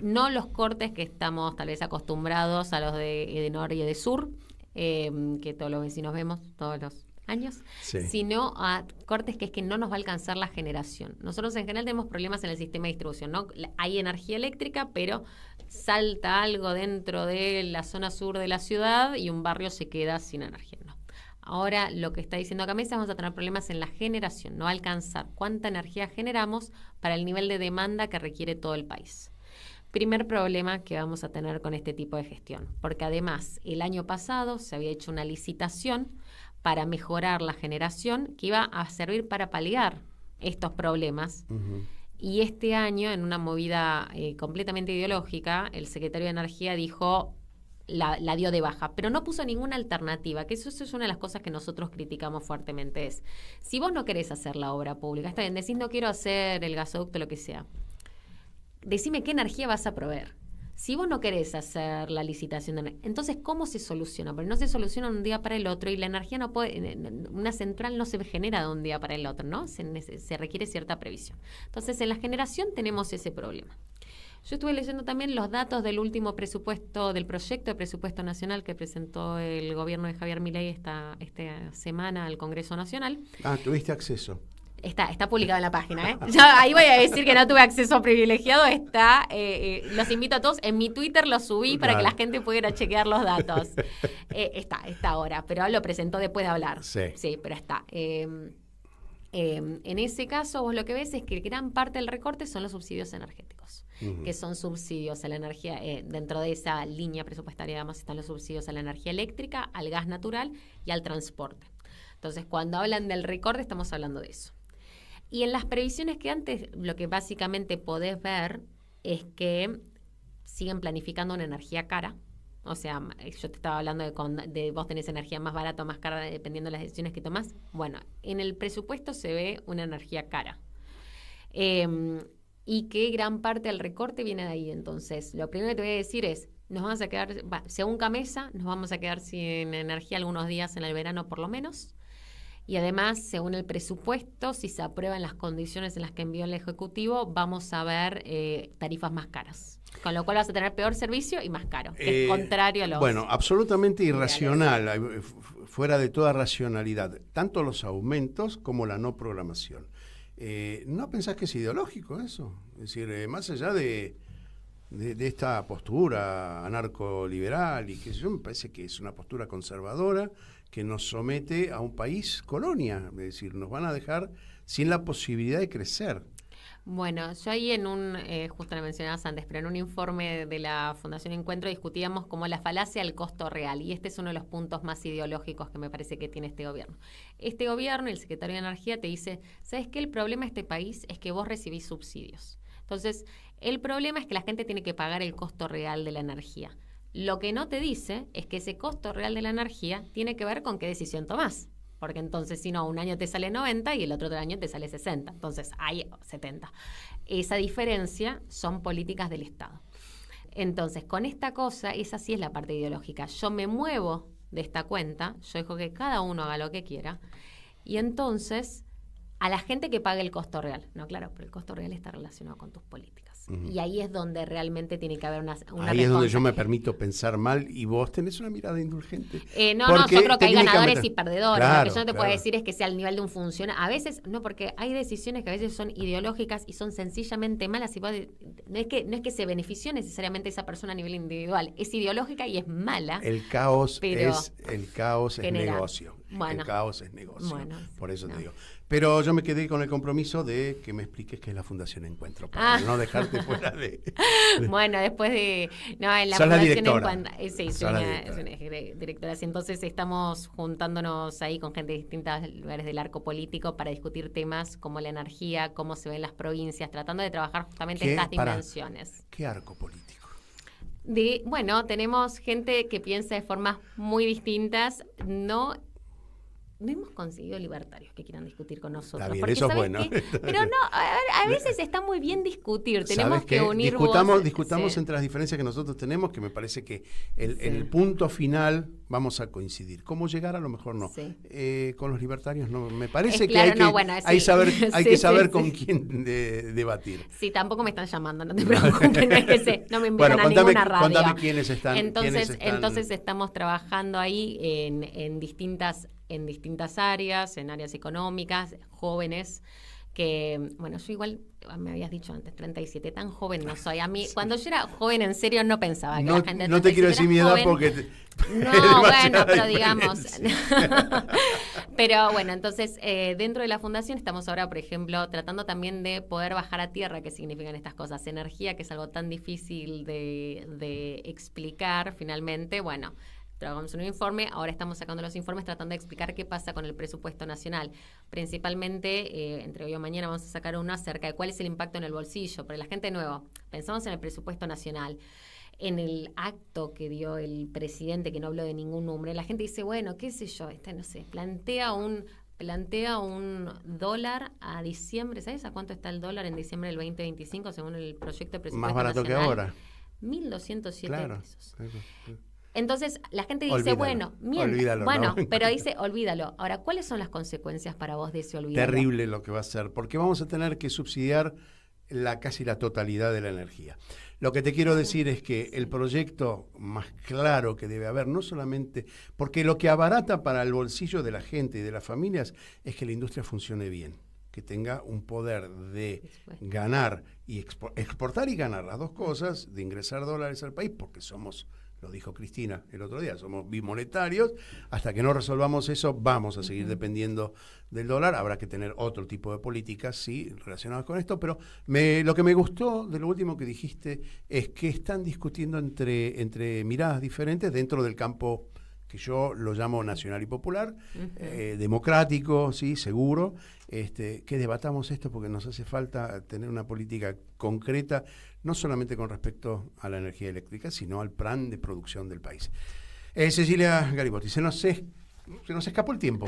No los cortes que estamos tal vez acostumbrados a los de Edenor y Edesur, que todos los vecinos vemos todos los años, sí, sino a cortes que es que no nos va a alcanzar la generación. Nosotros en general tenemos problemas en el sistema de distribución, ¿no? Hay energía eléctrica, pero salta algo dentro de la zona sur de la ciudad y un barrio se queda sin energía. No. Ahora lo que está diciendo CAMMESA, vamos a tener problemas en la generación, no va a alcanzar cuánta energía generamos para el nivel de demanda que requiere todo el país. Primer problema que vamos a tener con este tipo de gestión, porque además el año pasado se había hecho una licitación para mejorar la generación que iba a servir para paliar estos problemas. Uh-huh. Y este año, en una movida completamente ideológica, el secretario de Energía dijo, la dio de baja, pero no puso ninguna alternativa, que eso es una de las cosas que nosotros criticamos fuertemente, es, si vos no querés hacer la obra pública, está bien, decís no quiero hacer el gasoducto, lo que sea, decime qué energía vas a proveer. Si vos no querés hacer la licitación, entonces ¿cómo se soluciona? Porque no se soluciona de un día para el otro y la energía no puede, una central no se genera de un día para el otro, ¿no? Se requiere cierta previsión. Entonces, en la generación tenemos ese problema. Yo estuve leyendo también los datos del último presupuesto, del proyecto de presupuesto nacional que presentó el gobierno de Javier Milei esta semana al Congreso Nacional. ¿Tuviste acceso? Está publicado en la página, ¿eh? Ya, ahí voy a decir que no tuve acceso privilegiado. Está, los invito a todos. En mi Twitter lo subí para que la gente pudiera chequear los datos. Está ahora, pero lo presentó después de hablar. Sí, pero está. En ese caso, vos lo que ves es que gran parte del recorte son los subsidios energéticos, que son subsidios a la energía. Dentro de esa línea presupuestaria, digamos, están los subsidios a la energía eléctrica, al gas natural y al transporte. Entonces, cuando hablan del recorte, estamos hablando de eso. Y en las previsiones que antes, lo que básicamente podés ver es que siguen planificando una energía cara. O sea, yo te estaba hablando de vos tenés energía más barata o más cara dependiendo de las decisiones que tomás. Bueno, en el presupuesto se ve una energía cara. Y que gran parte del recorte viene de ahí. Entonces, lo primero que te voy a decir es, nos vamos a quedar, según CAMMESA, nos vamos a quedar sin energía algunos días en el verano por lo menos. Y además, según el presupuesto, si se aprueban las condiciones en las que envió el Ejecutivo, vamos a ver tarifas más caras. Con lo cual vas a tener peor servicio y más caro, que es contrario a los... Bueno, absolutamente irracional, fuera de toda racionalidad, tanto los aumentos como la no programación. ¿No pensás que es ideológico eso? Es decir, más allá de esta postura anarcoliberal, y que yo me parece que es una postura conservadora, que nos somete a un país colonia, es decir, nos van a dejar sin la posibilidad de crecer. Bueno, yo ahí justo lo mencionabas antes, pero en un informe de la Fundación Encuentro discutíamos como la falacia al costo real, y este es uno de los puntos más ideológicos que me parece que tiene este gobierno. Este gobierno, el secretario de Energía, te dice, ¿sabes qué? El problema de este país es que vos recibís subsidios. Entonces, el problema es que la gente tiene que pagar el costo real de la energía. Lo que no te dice es que ese costo real de la energía tiene que ver con qué decisión tomás. Porque entonces, si no, un año te sale 90 y el otro año te sale 60. Entonces, hay 70. Esa diferencia son políticas del Estado. Entonces, con esta cosa, esa sí es la parte ideológica. Yo me muevo de esta cuenta, yo dejo que cada uno haga lo que quiera, y entonces a la gente que pague el costo real. No, claro, pero el costo real está relacionado con tus políticas. Y ahí es donde realmente tiene que haber una ahí es donde yo me permito pensar mal y vos tenés una mirada indulgente. No, yo creo que hay ganadores y perdedores. Claro, lo que yo no te puedo decir es que sea al nivel de un funcionario. A veces, no, porque hay decisiones que a veces son ideológicas y son sencillamente malas. Y vos, no es que se benefició necesariamente esa persona a nivel individual. Es ideológica y es mala. El caos es genera. Negocio. Bueno, el caos es negocio. Bueno, por eso te digo. Pero yo me quedé con el compromiso de que me expliques qué es la Fundación Encuentro, para no dejarte fuera de... Bueno, después de... No, en la Sos la Fundación directora. Encuentro... Sí, soy una directora. Sí, entonces estamos juntándonos ahí con gente de distintos lugares del arco político para discutir temas como la energía, cómo se ven las provincias, tratando de trabajar justamente estas dimensiones. ¿Qué arco político? Bueno, tenemos gente que piensa de formas muy distintas. No hemos conseguido libertarios que quieran discutir con nosotros. Está bien, porque eso es bueno. Pero no, a veces está muy bien discutir. Tenemos que unir discutamos entre las diferencias que nosotros tenemos, que me parece que el punto final vamos a coincidir. ¿Cómo llegar? A lo mejor no. Sí. Con los libertarios no. Me parece que hay que saber con quién debatir. Sí, tampoco me están llamando, no te preocupes, no es que no me invitan a ninguna radio. Contame quiénes están. Entonces estamos trabajando ahí en distintas áreas, en áreas económicas, jóvenes, que, bueno, yo igual, me habías dicho antes, 37, tan joven no soy. A mí, cuando yo era joven, en serio, no pensaba que la gente... No te quiero decir mi edad porque... No, bueno, pero digamos... Pero bueno, entonces, dentro de la Fundación estamos ahora, por ejemplo, tratando también de poder bajar a tierra qué significan estas cosas. Energía, que es algo tan difícil de explicar, finalmente, bueno... Trabajamos en un informe, ahora estamos sacando los informes tratando de explicar qué pasa con el presupuesto nacional. Principalmente, entre hoy y mañana vamos a sacar uno acerca de cuál es el impacto en el bolsillo. Para la gente nueva, pensamos en el presupuesto nacional. En el acto que dio el presidente, que no habló de ningún número, la gente dice, bueno, qué sé yo, no sé, plantea un dólar a diciembre. ¿Sabes a cuánto está el dólar en diciembre del 2025 según el proyecto de presupuesto nacional? Más barato que ahora. 1.207 pesos. Entonces, la gente dice, olvídalo, bueno, ¿no? Pero dice, olvídalo. Ahora, ¿cuáles son las consecuencias para vos de ese olvídalo? Terrible lo que va a ser, porque vamos a tener que subsidiar casi la totalidad de la energía. Lo que te quiero decir es que el proyecto más claro que debe haber, no solamente, porque lo que abarata para el bolsillo de la gente y de las familias es que la industria funcione bien, que tenga un poder de ganar y exportar y ganar las dos cosas, de ingresar dólares al país, porque somos... Lo dijo Cristina el otro día, somos bimonetarios, hasta que no resolvamos eso vamos a seguir dependiendo del dólar, habrá que tener otro tipo de políticas, sí, relacionadas con esto, pero lo que me gustó de lo último que dijiste es que están discutiendo entre miradas diferentes dentro del campo que yo lo llamo nacional y popular, democrático, sí, seguro, que debatamos esto porque nos hace falta tener una política concreta, no solamente con respecto a la energía eléctrica, sino al plan de producción del país. Cecilia Garibotti, se nos escapó el tiempo.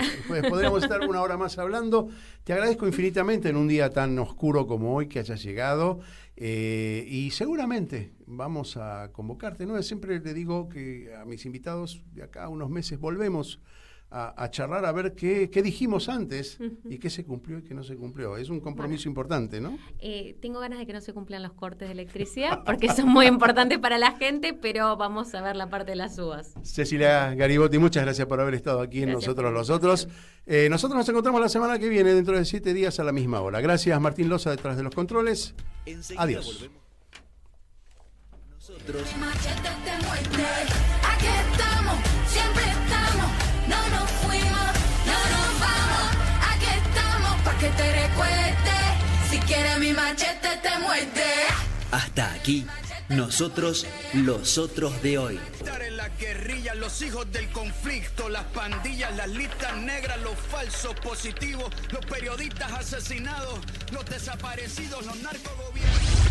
Podríamos estar una hora más hablando. Te agradezco infinitamente en un día tan oscuro como hoy que hayas llegado y seguramente vamos a convocarte, ¿no? Siempre le digo que a mis invitados de acá a unos meses volvemos a charlar a ver qué dijimos antes y qué se cumplió y qué no se cumplió. Es un compromiso importante, ¿no? Tengo ganas de que no se cumplan los cortes de electricidad porque son muy importantes para la gente, pero vamos a ver la parte de las uvas. Cecilia Garibotti, muchas gracias por haber estado aquí en Nosotros los Otros. Nosotros nos encontramos la semana que viene, dentro de 7 días a la misma hora. Gracias, Martín Loza, detrás de los controles. Enseguida adiós. Volvemos. Nosotros. Aquí estamos, siempre estamos, no nos fuimos, no nos vamos. Aquí estamos pa' que te recuerde, si quieres mi machete te muerde. Hasta aquí, nosotros los otros de hoy. Estar en la guerrilla, los hijos del conflicto, las pandillas, las listas negras, los falsos positivos, los periodistas asesinados, los desaparecidos, los narcogobiernos.